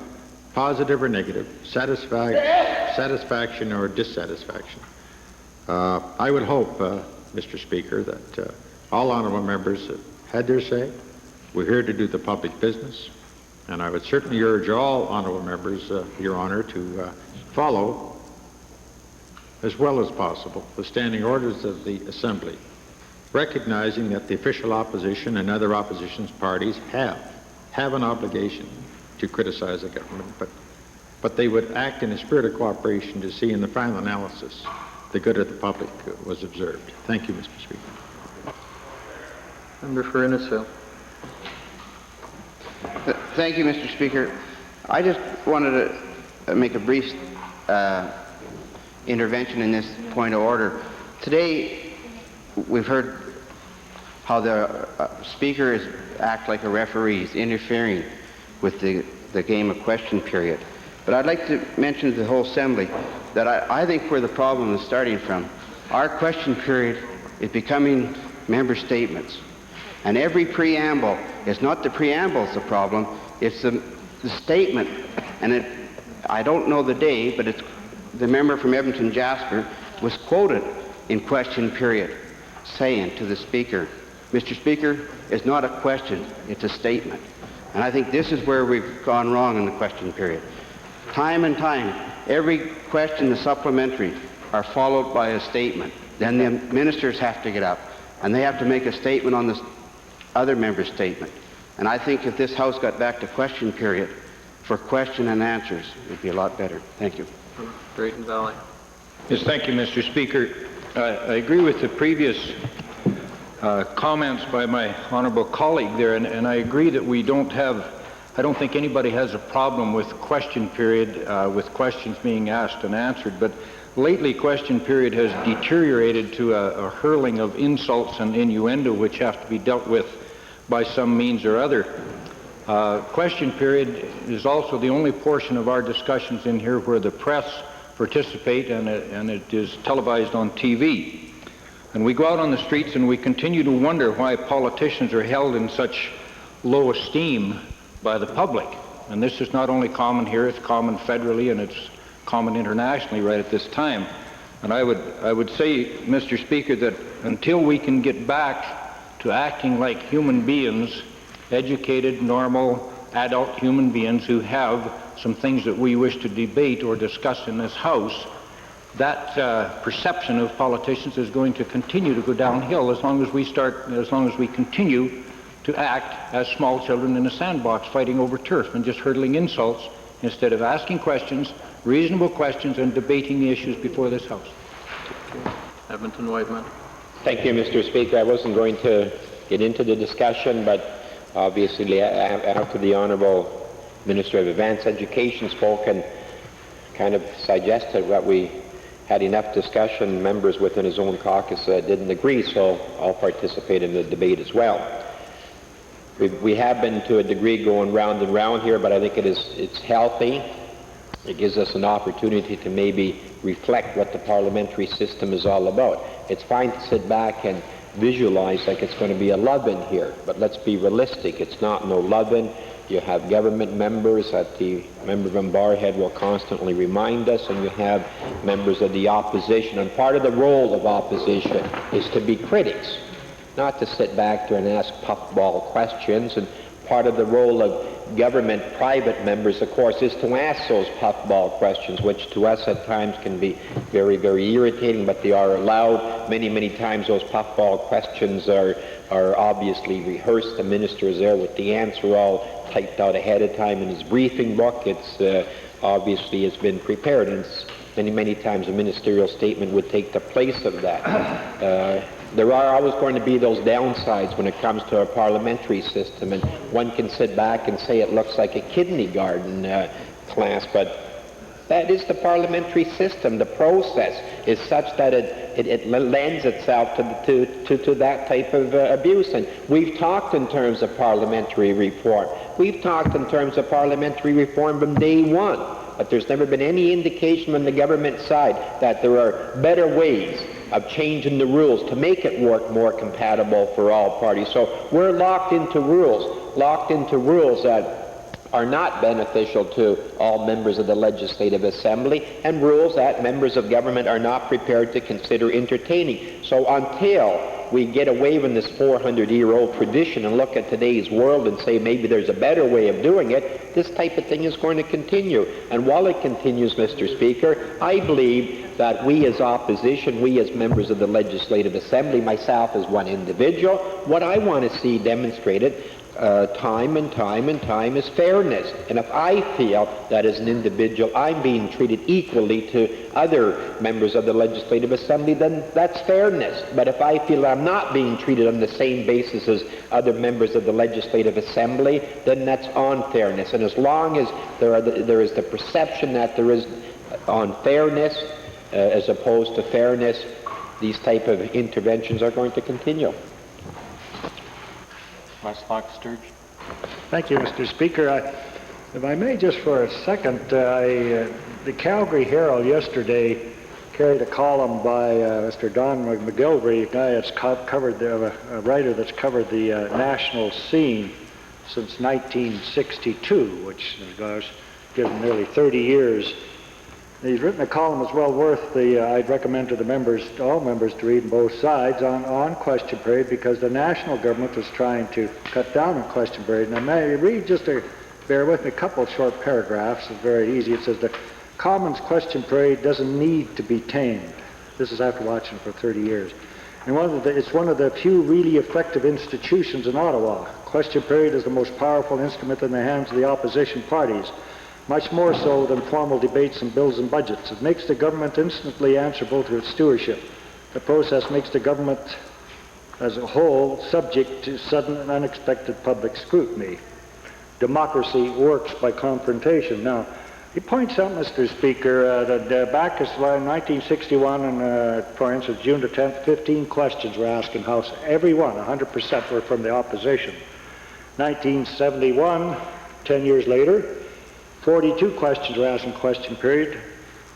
positive or negative, satisfaction or dissatisfaction. I would hope, Mr. Speaker, that all honorable members have had their say. We're here to do the public business, and I would certainly urge all honorable members, Your Honor, to follow, as well as possible, the standing orders of the Assembly, recognizing that the official opposition and other opposition parties have an obligation to criticize the government, but they would act in a spirit of cooperation to see in the final analysis the good of the public was observed. Thank you, Mr. Speaker. Member for Innisfail. Thank you, Mr. Speaker. I just wanted to make a brief intervention in this point of order. Today, we've heard how the speakers act like a referee, interfering with the game of question period. But I'd like to mention to the whole Assembly that I think where the problem is starting from, our question period is becoming member statements. And every preamble, it's not the preamble's the problem, it's the statement. And I don't know the day, but it's the member from Edmonton Jasper was quoted in question period saying to the Speaker, Mr. Speaker, it's not a question, it's a statement. And I think this is where we've gone wrong in the question period. Time and time, every question, the supplementary, are followed by a statement. Then the ministers have to get up, and they have to make a statement on this other member's statement. And I think if this House got back to question period, for question and answers. It would be a lot better. Thank you. Drayton Valley. Yes, thank you, Mr. Speaker. I agree with the previous comments by my honorable colleague there, and I agree that I don't think anybody has a problem with question period, with questions being asked and answered, but lately question period has deteriorated to a hurling of insults and innuendo which have to be dealt with by some means or other. Question period is also the only portion of our discussions in here where the press participate, and it is televised on TV. And we go out on the streets and we continue to wonder why politicians are held in such low esteem by the public. And this is not only common here, it's common federally and it's common internationally right at this time. And I would say, Mr. Speaker, that until we can get back to acting like human beings, educated, normal, adult human beings who have some things that we wish to debate or discuss in this House, that perception of politicians is going to continue to go downhill as long as we continue to act as small children in a sandbox fighting over turf and just hurling insults instead of asking questions, reasonable questions, and debating the issues before this House. Edmonton Whiteman. Thank you, Mr. Speaker. I wasn't going to get into the discussion, but obviously after the Honourable Minister of Advanced Education spoke and kind of suggested that we had enough discussion, members within his own caucus didn't agree, so I'll participate in the debate as well. We have been to a degree going round and round here, but I think it's healthy. It gives us an opportunity to maybe reflect what the parliamentary system is all about. It's fine to sit back and visualize like it's going to be a love-in here, but let's be realistic. It's not no love-in. You have government members that the member from Barrhead will constantly remind us, and you have members of the opposition. And part of the role of opposition is to be critics, not to sit back there and ask puffball questions. And part of the role of government private members, of course, is to ask those puffball questions, which to us at times can be very, very irritating, but they are allowed. Many, many times those puffball questions are obviously rehearsed. The minister is there with the answer all typed out ahead of time in his briefing book. It's obviously has been prepared, and many, many times a ministerial statement would take the place of that. There are always going to be those downsides when it comes to our parliamentary system, and one can sit back and say it looks like a kindergarten class, but that is the parliamentary system. The process is such that it lends itself to that type of abuse. And we've talked in terms of parliamentary reform. We've talked in terms of parliamentary reform from day one, but there's never been any indication on the government side that there are better ways of changing the rules to make it work more compatible for all parties. So we're locked into rules that are not beneficial to all members of the Legislative Assembly, and rules that members of government are not prepared to consider entertaining. So until we get away from this 400-year-old tradition and look at today's world and say maybe there's a better way of doing it, this type of thing is going to continue. And while it continues, Mr. Speaker, I believe that we as opposition, we as members of the Legislative Assembly, myself as one individual, what I want to see demonstrated time and time is fairness. And if I feel that as an individual I'm being treated equally to other members of the Legislative Assembly, then that's fairness. But if I feel I'm not being treated on the same basis as other members of the Legislative Assembly, then that's unfairness. And as long as there is the perception that there is unfairness as opposed to fairness, these type of interventions are going to continue. Thank you, Mr. Speaker. If I may, just for a second, the Calgary Herald yesterday carried a column by Mr. Don McGilvery, a guy that's covered, a writer that's covered the national scene since 1962, which has given nearly 30 years. He's written a column that's well worth I'd recommend to the members, to all members, to read both sides on question period, because the national government was trying to cut down on question period. And I may read bear with me, a couple of short paragraphs. It's very easy. It says the Commons question period doesn't need to be tamed. This is after watching for 30 years. And it's one of the few really effective institutions in Ottawa. Question period is the most powerful instrument in the hands of the opposition parties. much more so than formal debates on bills and budgets. It makes the government instantly answerable to its stewardship. The process makes the government as a whole subject to sudden and unexpected public scrutiny. Democracy works by confrontation. Now, he points out, Mr. Speaker, that back in 1961, and for instance, June the 10th, 15 questions were asked in House. Every one, 100%, were from the opposition. 1971, 10 years later, 42 questions were asked in question period.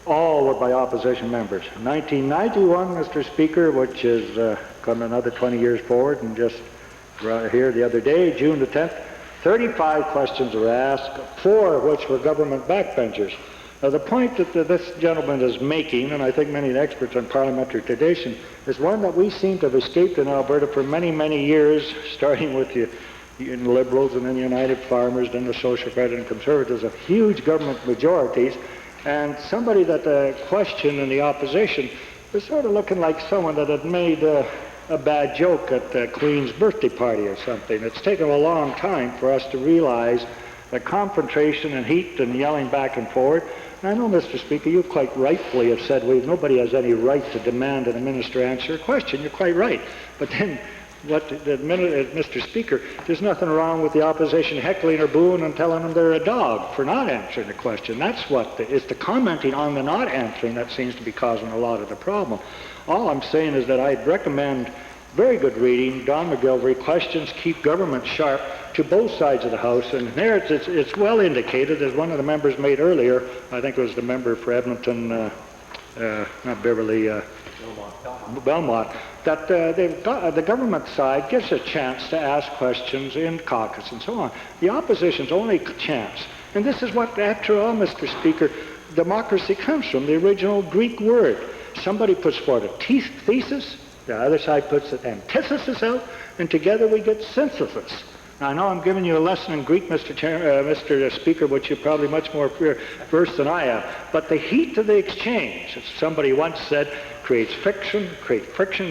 All were by opposition members. 1991, Mr. Speaker, which is come another 20 years forward, and just here the other day, June the 10th, 35 questions were asked, 4 of which were government backbenchers. Now, the point that this gentleman is making, and I think many experts on parliamentary tradition, is one that we seem to have escaped in Alberta for many, many years, starting with the Liberals and then the United Farmers, then the Social Credit and Conservatives, of huge government majorities, and somebody that questioned in the opposition was sort of looking like someone that had made a bad joke at the Queen's birthday party or something. It's taken a long time for us to realize that confrontation and heat and yelling back and forward. And I know, Mr. Speaker, you quite rightfully have said nobody has any right to demand that a minister answer a question. You're quite right. But then, Mr. Speaker, there's nothing wrong with the opposition heckling or booing and telling them they're a dog for not answering the question. That's what it's the commenting on the not answering that seems to be causing a lot of the problem. All I'm saying is that I'd recommend very good reading, Don McGilvery, Questions Keep Government Sharp, to both sides of the House. And there it's well indicated, as one of the members made earlier, I think it was the member for Edmonton, not Beverly, Belmont, that the government side gives a chance to ask questions in caucus and so on. The opposition's only chance, and this is what, after all, Mr. Speaker, democracy comes from, the original Greek word. Somebody puts forward a thesis, the other side puts an antithesis out, and together we get synthesis. Now, I know I'm giving you a lesson in Greek, Mr. Speaker, which you're probably much more versed than I am, but the heat of the exchange, as somebody once said, creates friction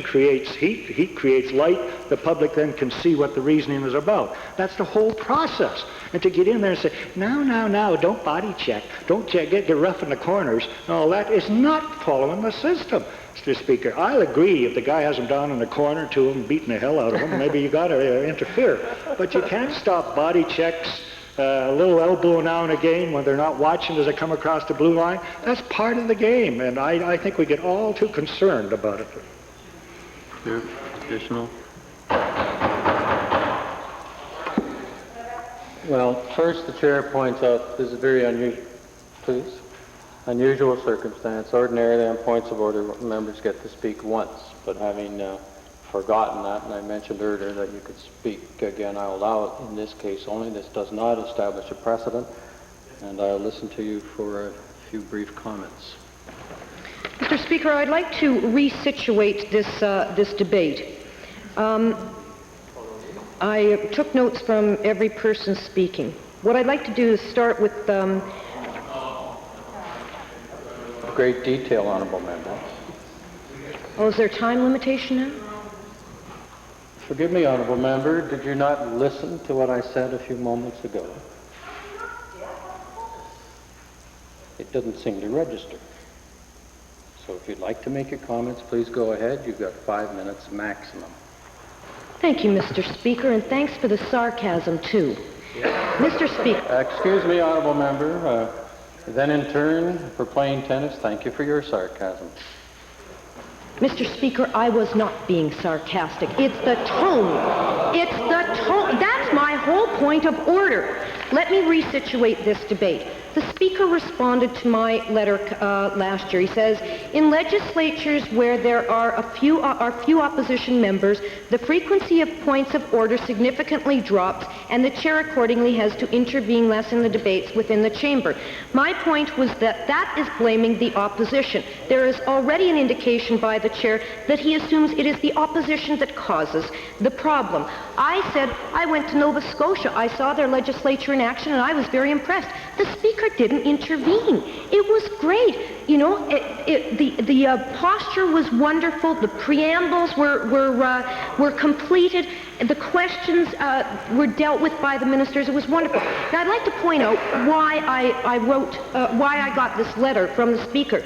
creates heat creates light, the public then can see what the reasoning is about. That's the whole process. And to get in there and say, no, don't body check, don't get rough in the corners, and all that is not following the system, Mr. Speaker. I'll agree if the guy has him down in the corner to him, beating the hell out of him, maybe you got to interfere. But you can't stop body checks, a little elbow now and again when they're not watching as they come across the blue line. That's part of the game, and I think we get all too concerned about it. Additional? Well, first the chair points out this is very unusual circumstance. Ordinarily on points of order, members get to speak once, but having forgotten that, and I mentioned earlier that you could speak again, I'll allow it in this case only. This does not establish a precedent, and I'll listen to you for a few brief comments. Mr. Speaker, I'd like to resituate this debate. I took notes from every person speaking. What I'd like to do is start with great detail, honourable member. Oh, is there a time limitation now? Forgive me, honourable member, did you not listen to what I said a few moments ago? It doesn't seem to register. So if you'd like to make your comments, please go ahead. You've got 5 minutes maximum. Thank you, Mr. Speaker, and thanks for the sarcasm, too. Mr. Speaker. Excuse me, honourable member. Then in turn, for playing tennis, thank you for your sarcasm. Mr. Speaker, I was not being sarcastic. It's the tone. It's the tone. That's my whole point of order. Let me resituate this debate. The Speaker responded to my letter last year. He says, in legislatures where there are few opposition members, the frequency of points of order significantly drops, and the chair accordingly has to intervene less in the debates within the chamber. My point was that is blaming the opposition. There is already an indication by the chair that he assumes it is the opposition that causes the problem. I said I went to Nova Scotia. I saw their legislature in action, and I was very impressed. The Speaker didn't intervene. It was great. You know, the posture was wonderful. The preambles were completed. The questions were dealt with by the ministers. It was wonderful. Now, I'd like to point out why why I got this letter from the Speaker.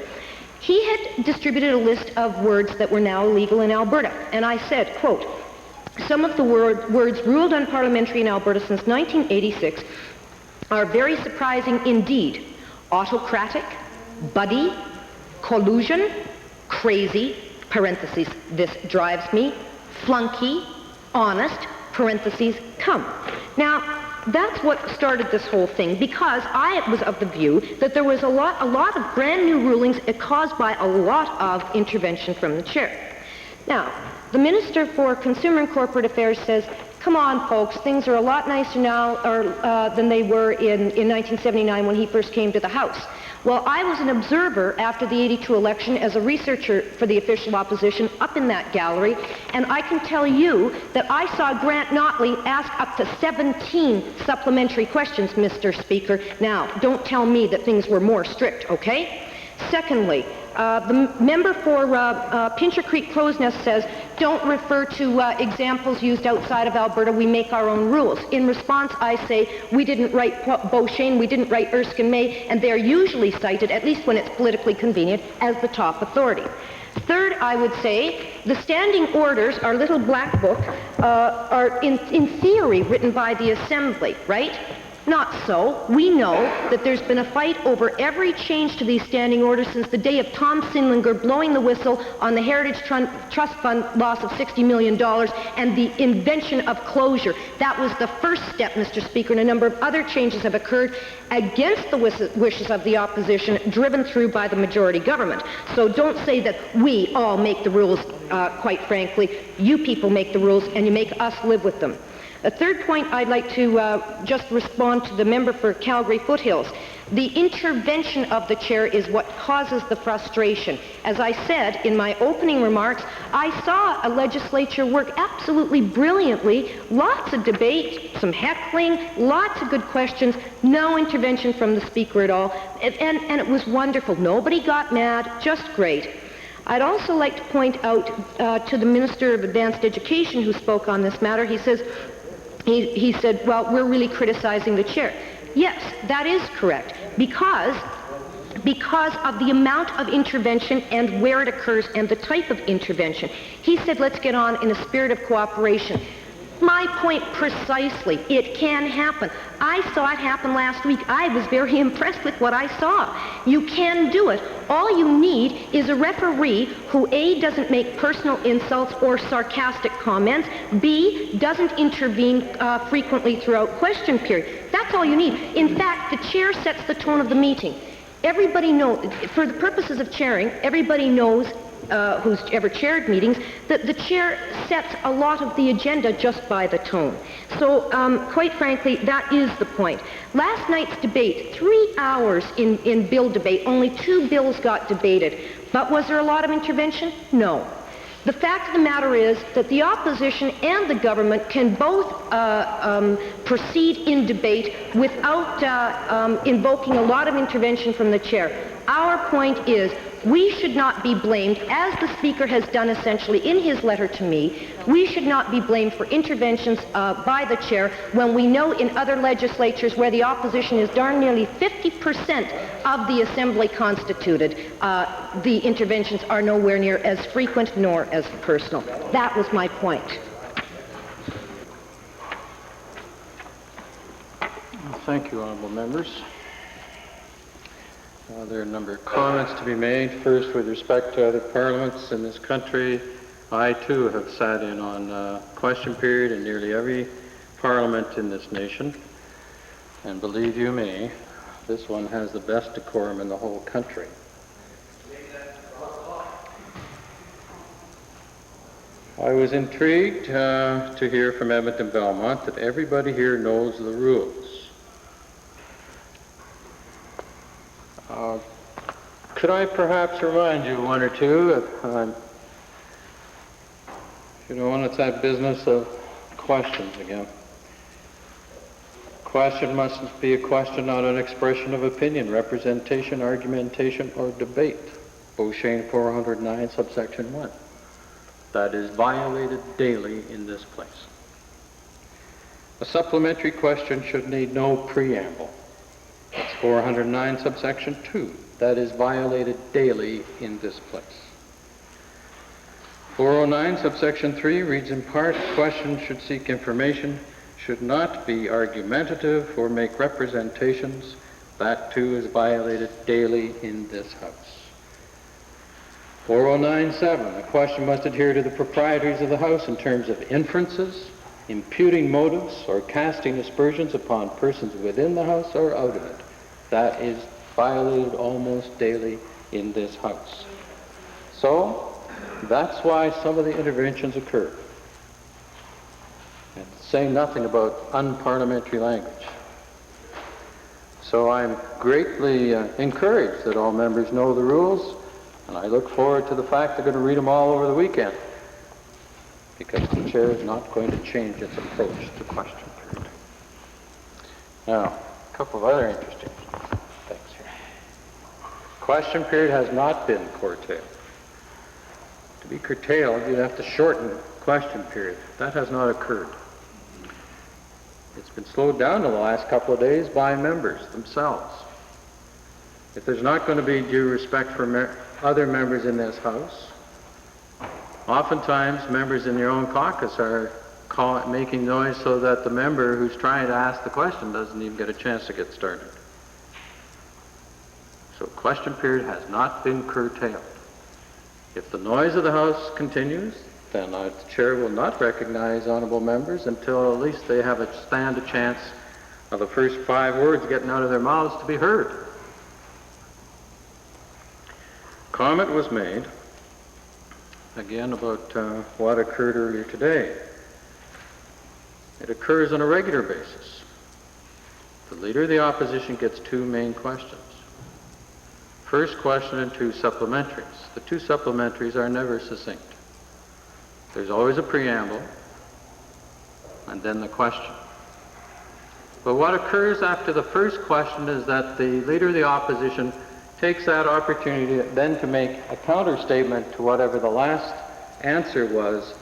He had distributed a list of words that were now illegal in Alberta, and I said, quote, some of the words ruled unparliamentary in Alberta since 1986 are very surprising indeed. Autocratic, buddy, collusion, crazy, parentheses, this drives me, flunky, honest, parentheses, come. Now, that's what started this whole thing, because I was of the view that there was a lot of brand new rulings caused by a lot of intervention from the chair. Now, the Minister for Consumer and Corporate Affairs says, come on, folks, things are a lot nicer now than they were in 1979 when he first came to the House. Well, I was an observer after the 82 election as a researcher for the official opposition up in that gallery, and I can tell you that I saw Grant Notley ask up to 17 supplementary questions, Mr. Speaker. Now, don't tell me that things were more strict, okay? Secondly, the member for Pincher Creek Crow's Nest says, don't refer to examples used outside of Alberta, we make our own rules. In response, I say, we didn't write Beauchesne, we didn't write Erskine May, and they're usually cited, at least when it's politically convenient, as the top authority. Third, I would say, the standing orders, our little black book, are in theory written by the Assembly, right? Not so. We know that there's been a fight over every change to these standing orders since the day of Tom Sinlinger blowing the whistle on the Heritage Trust Fund loss of $60 million and the invention of closure. That was the first step, Mr. Speaker, and a number of other changes have occurred against the wishes of the opposition, driven through by the majority government. So don't say that we all make the rules, quite frankly. You people make the rules, and you make us live with them. A third point, I'd like to just respond to the member for Calgary Foothills. The intervention of the chair is what causes the frustration. As I said in my opening remarks, I saw a legislature work absolutely brilliantly, lots of debate, some heckling, lots of good questions, no intervention from the Speaker at all, and it was wonderful. Nobody got mad, just great. I'd also like to point out to the Minister of Advanced Education who spoke on this matter, he said, well, we're really criticizing the chair. Yes, that is correct, because of the amount of intervention and where it occurs and the type of intervention. He said, let's get on in a spirit of cooperation. My point precisely. It can happen. I saw it happen last week. I was very impressed with what I saw. You can do it. All you need is a referee who A, doesn't make personal insults or sarcastic comments, B, doesn't intervene frequently throughout question period. That's all you need. In fact, the chair sets the tone of the meeting. Everybody knows, for the purposes of chairing, everybody knows who's ever chaired meetings, that the chair sets a lot of the agenda just by the tone. So, quite frankly, that is the point. Last night's debate, 3 hours in bill debate, only 2 bills got debated. But was there a lot of intervention? No. The fact of the matter is that the opposition and the government can both proceed in debate without invoking a lot of intervention from the chair. Our point is, we should not be blamed, as the Speaker has done essentially in his letter to me, we should not be blamed for interventions by the chair when we know in other legislatures where the opposition is darn nearly 50% of the Assembly constituted, the interventions are nowhere near as frequent nor as personal. That was my point. Thank you, honourable members. There are a number of comments to be made. First, with respect to other parliaments in this country, I too have sat in on question period in nearly every parliament in this nation. And believe you me, this one has the best decorum in the whole country. I was intrigued to hear from Edmonton Belmont that everybody here knows the rules. Could I perhaps remind you one or two? It's that business of questions again. question must be a question, not an expression of opinion, representation, argumentation, or debate. Beauchesne 409, subsection 1. That is violated daily in this place. A supplementary question should need no preamble. That's 409, subsection 2. That is violated daily in this place. 409, subsection 3 reads in part, questions should seek information, should not be argumentative or make representations. That too is violated daily in this House. 409.7, a question must adhere to the proprieties of the House in terms of inferences, imputing motives, or casting aspersions upon persons within the House or out of it. That is violated almost daily in this House. So, that's why some of the interventions occur. And say nothing about unparliamentary language. So I'm greatly encouraged that all members know the rules, and I look forward to the fact they're going to read them all over the weekend, because the chair is not going to change its approach to question period. Now, a couple of other interesting things here. Question period has not been curtailed. To be curtailed, you'd have to shorten question period. That has not occurred. It's been slowed down in the last couple of days by members themselves. If there's not going to be due respect for other members in this House, oftentimes members in their own caucus are making noise so that the member who's trying to ask the question doesn't even get a chance to get started. So question period has not been curtailed. If the noise of the House continues, then the chair will not recognize honorable members until at least they have stand a chance of the first 5 words getting out of their mouths to be heard. Comment was made, again, about what occurred earlier today. It occurs on a regular basis. The Leader of the Opposition gets 2 main questions. First question and 2 supplementaries. The 2 supplementaries are never succinct. There's always a preamble, and then the question. But what occurs after the first question is that the Leader of the Opposition takes that opportunity then to make a counter-statement to whatever the last answer was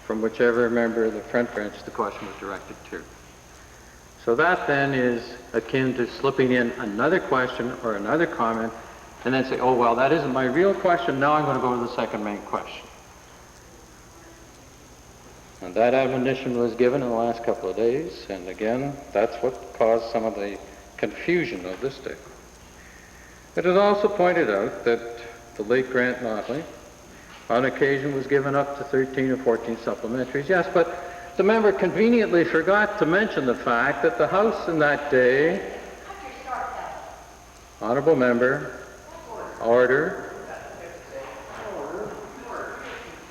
from whichever member of the front bench the question was directed to. So that then is akin to slipping in another question or another comment and then say, oh, well, that isn't my real question, now I'm going to go to the second main question. And that admonition was given in the last couple of days, and again, that's what caused some of the confusion of this day. It is also pointed out that the late Grant Notley, on occasion, was given up to 13 or 14 supplementaries. Yes, but the member conveniently forgot to mention the fact that the House in that day, honorable member, order.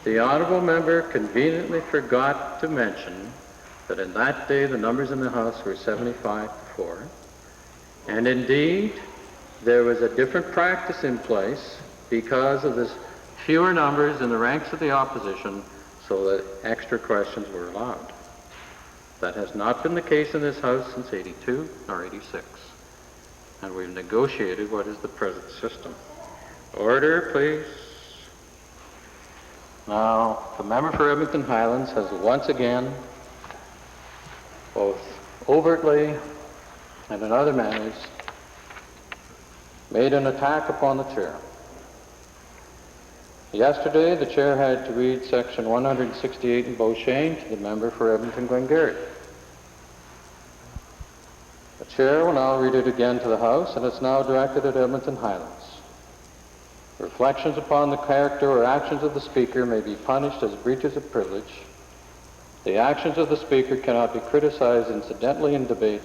The honorable member conveniently forgot to mention that in that day the numbers in the House were 75-4, and indeed there was a different practice in place because of this fewer numbers in the ranks of the opposition, so that extra questions were allowed. That has not been the case in this House since 82 or 86, and we've negotiated what is the present system. Order, please. Now, the member for Edmonton Highlands has once again, both overtly and in other manners, made an attack upon the chair. Yesterday, the chair had to read section 168 in Beauchesne to the member for Edmonton Glengarry. The chair will now read it again to the House, and it's now directed at Edmonton Highlands. Reflections upon the character or actions of the Speaker may be punished as breaches of privilege. The actions of the Speaker cannot be criticized incidentally in debate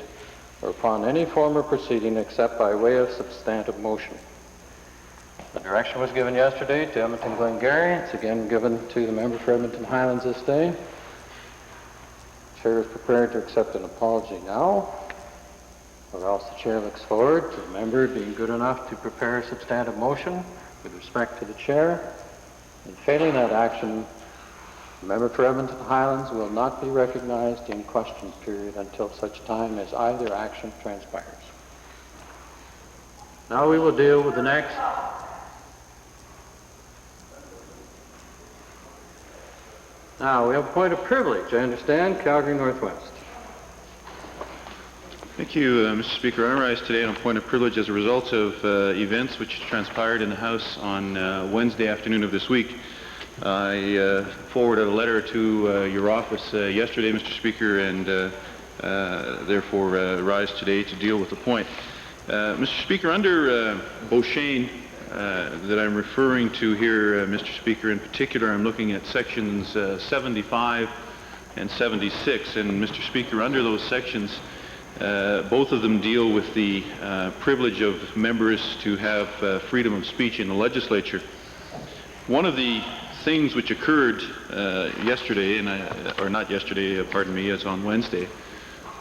or upon any form of proceeding except by way of substantive motion. The direction was given yesterday to Edmonton Glengarry. It's again given to the member for Edmonton Highlands this day. The chair is prepared to accept an apology now, or else the chair looks forward to the member being good enough to prepare a substantive motion with respect to the chair, and failing that action, The member for Edmonton Highlands will not be recognized in question period until such time as either action transpires. Now we will deal with the next. Now we have a point of privilege, I understand, Calgary Northwest. Thank you, Mr. Speaker. I rise today on a point of privilege as a result of events which transpired in the House on Wednesday afternoon of this week. I forwarded a letter to your office yesterday, Mr. Speaker, and therefore rise today to deal with the point. Mr. Speaker, under Beauchesne that I'm referring to here, Mr. Speaker, in particular I'm looking at sections 75 and 76, and Mr. Speaker, under those sections both of them deal with the privilege of members to have freedom of speech in the legislature. One of the things which occurred yesterday, or not yesterday, pardon me, it's on Wednesday.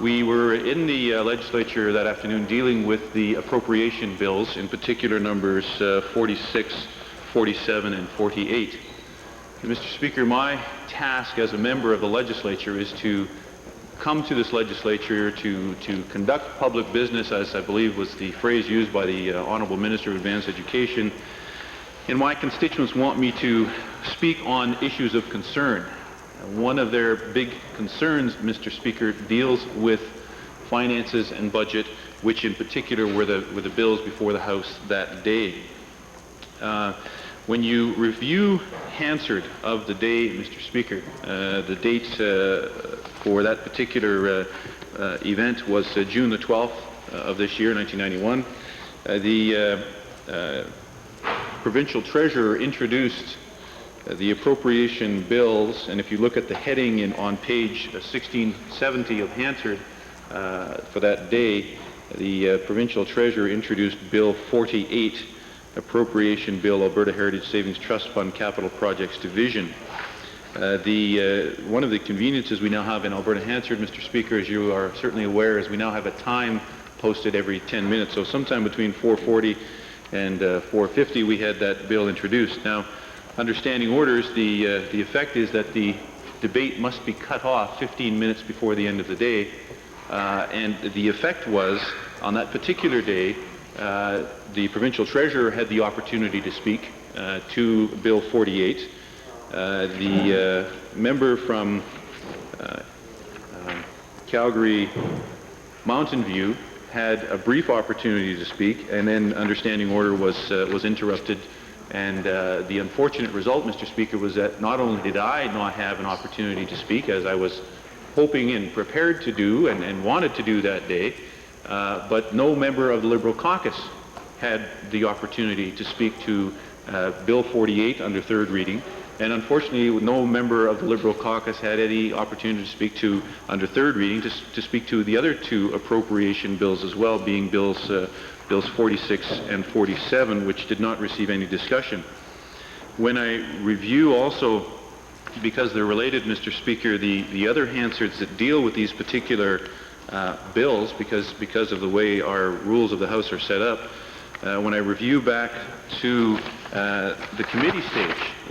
We were in the legislature that afternoon dealing with the appropriation bills, in particular numbers 46, 47, and 48. And Mr. Speaker, my task as a member of the legislature is to come to this legislature to conduct public business, as I believe was the phrase used by the Honourable Minister of Advanced Education. And my constituents want me to speak on issues of concern. One of their big concerns, Mr. Speaker, deals with finances and budget, which in particular were the bills before the House that day. When you review Hansard of the day, Mr. Speaker, the date for that particular event was June the 12th of this year, 1991. The provincial treasurer introduced the appropriation bills, and if you look at the heading on page 1670 of Hansard for that day, the provincial treasurer introduced Bill 48, Appropriation Bill, Alberta Heritage Savings Trust Fund Capital Projects Division. One of the conveniences we now have in Alberta Hansard, Mr. Speaker, as you are certainly aware, is we now have a time posted every 10 minutes. So sometime between 4:40 and 4:50 we had that bill introduced. Now, under standing orders, the effect is that the debate must be cut off 15 minutes before the end of the day. And the effect was, on that particular day, the provincial treasurer had the opportunity to speak to Bill 48. The member from Calgary Mountain View had a brief opportunity to speak, and then under standing order was interrupted. And the unfortunate result, Mr. Speaker, was that not only did I not have an opportunity to speak, as I was hoping and prepared to do and wanted to do that day, but no member of the Liberal caucus had the opportunity to speak to Bill 48 under third reading. And unfortunately, no member of the Liberal caucus had any opportunity to speak to, under third reading, to speak to the other two appropriation bills as well, being bills 46 and 47, which did not receive any discussion. When I review also, because they're related, Mr. Speaker, the other Hansards that deal with these particular bills, because of the way our rules of the House are set up, when I review back to the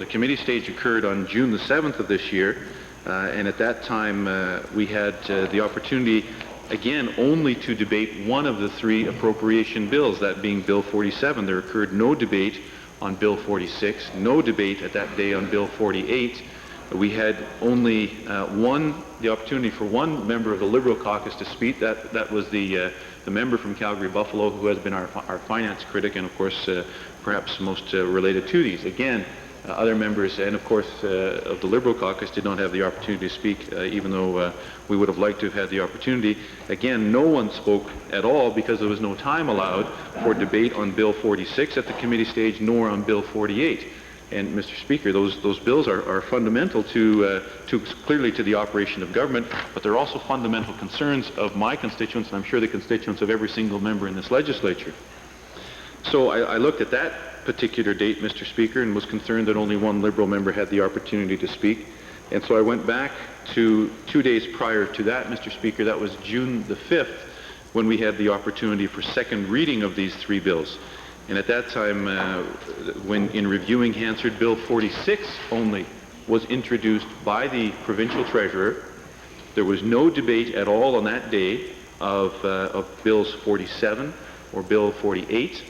committee stage occurred on June the 7th of this year, and at that time we had the opportunity, again, only to debate one of the three appropriation bills, that being Bill 47. There occurred no debate on Bill 46, no debate at that day on Bill 48. We had only the opportunity for one member of the Liberal caucus to speak. That was the member from Calgary Buffalo, who has been our finance critic, and of course perhaps most related to these. Again, other members and of course of the Liberal caucus did not have the opportunity to speak, even though we would have liked to have had the opportunity. Again, no one spoke at all because there was no time allowed for debate on Bill 46 at the committee stage, nor on Bill 48. And Mr. Speaker, those bills are fundamental clearly to the operation of government, but they're also fundamental concerns of my constituents, and I'm sure the constituents of every single member in this legislature. So I looked at that particular date, Mr. Speaker, and was concerned that only one Liberal member had the opportunity to speak. And so I went back to 2 days prior to that, Mr. Speaker. That was June the 5th, when we had the opportunity for second reading of these three bills. And at that time, when in reviewing Hansard, Bill 46 only was introduced by the provincial treasurer. There was no debate at all on that day of Bills 47 or Bill 48,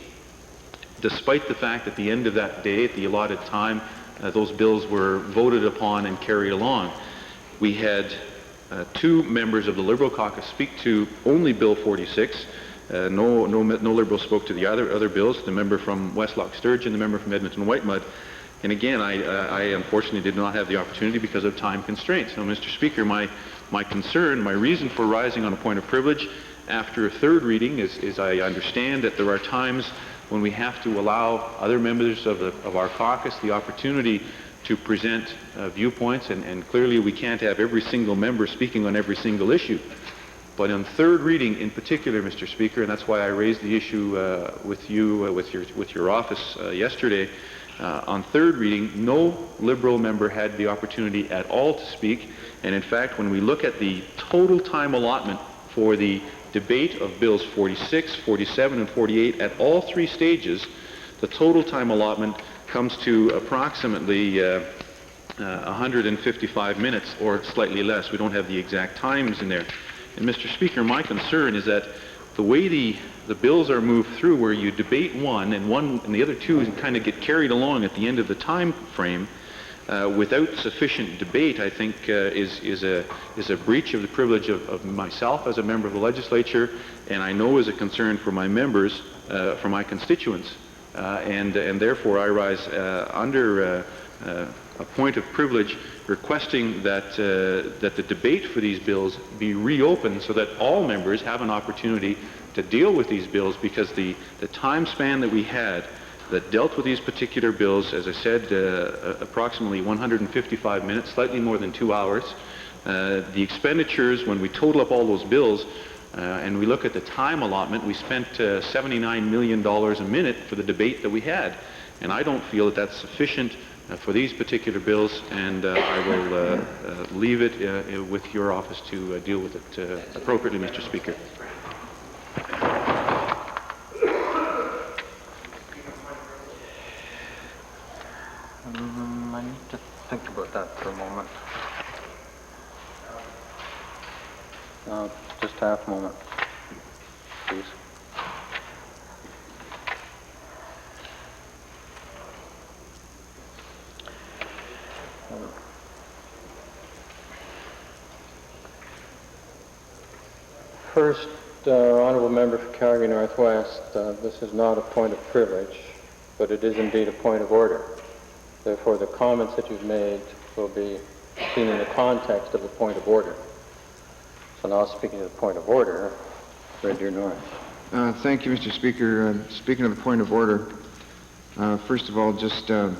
despite the fact at the end of that day, at the allotted time, those bills were voted upon and carried along. We had two members of the Liberal caucus speak to only Bill 46. No Liberal spoke to the other bills, the member from Westlock Sturgeon, the member from Edmonton Whitemud. And again, I unfortunately did not have the opportunity because of time constraints. Now, Mr. Speaker, my concern, my reason for rising on a point of privilege after a third reading is I understand that there are times when we have to allow other members of our caucus the opportunity to present viewpoints, and clearly we can't have every single member speaking on every single issue. But on third reading in particular, Mr. Speaker, and that's why I raised the issue with you, with your office yesterday, on third reading, no Liberal member had the opportunity at all to speak. And in fact, when we look at the total time allotment for the debate of Bills 46, 47, and 48 at all three stages, the total time allotment comes to approximately 155 minutes or slightly less. We don't have the exact times in there. And Mr. Speaker, my concern is that the way the bills are moved through, where you debate one and the other two kind of get carried along at the end of the time frame, without sufficient debate, I think is a breach of the privilege of myself as a member of the legislature, and I know is a concern for my members, for my constituents, and therefore I rise under a point of privilege requesting that the debate for these bills be reopened so that all members have an opportunity to deal with these bills, because the time span that we had that dealt with these particular bills, as I said, approximately 155 minutes, slightly more than 2 hours. The expenditures, when we total up all those bills, and we look at the time allotment, we spent $79 million a minute for the debate that we had. And I don't feel that that's sufficient for these particular bills, and I will leave it with your office to deal with it appropriately, Mr. Speaker. I need to think about that for a moment. Just half a moment, please. First, Honourable Member for Calgary Northwest, this is not a point of privilege, but it is indeed a point of order. Therefore, the comments that you've made will be seen in the context of the point of order. So now, speaking of the point of order, Red Deer North. Thank you, Mr. Speaker. Speaking of the point of order, first of all, just for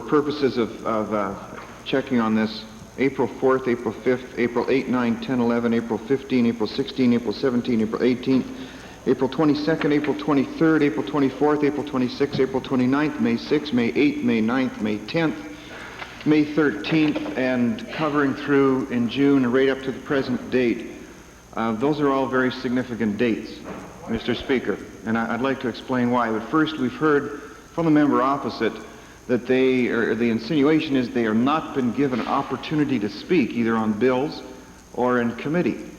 purposes of checking on this, April 4th, April 5th, April 8, 9, 10, 11, April 15, April 16, April 17, April 18th, April 22nd, April 23rd, April 24th, April 26th, April 29th, May 6th, May 8th, May 9th, May 10th, May 13th, and covering through in June right up to the present date. Those are all very significant dates, Mr. Speaker, and I'd like to explain why. But first, we've heard from the member opposite that the insinuation is they are not been given an opportunity to speak either on bills or in committee.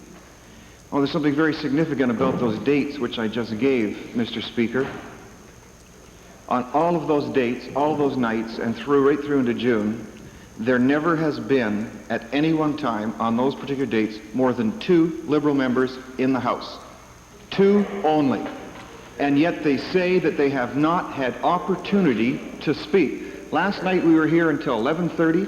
Well, there's something very significant about those dates which I just gave, Mr. Speaker. On all of those dates, all of those nights, and right through into June, there never has been, at any one time on those particular dates, more than 2 Liberal members in the House. 2 only. And yet they say that they have not had opportunity to speak. Last night we were here until 11:30.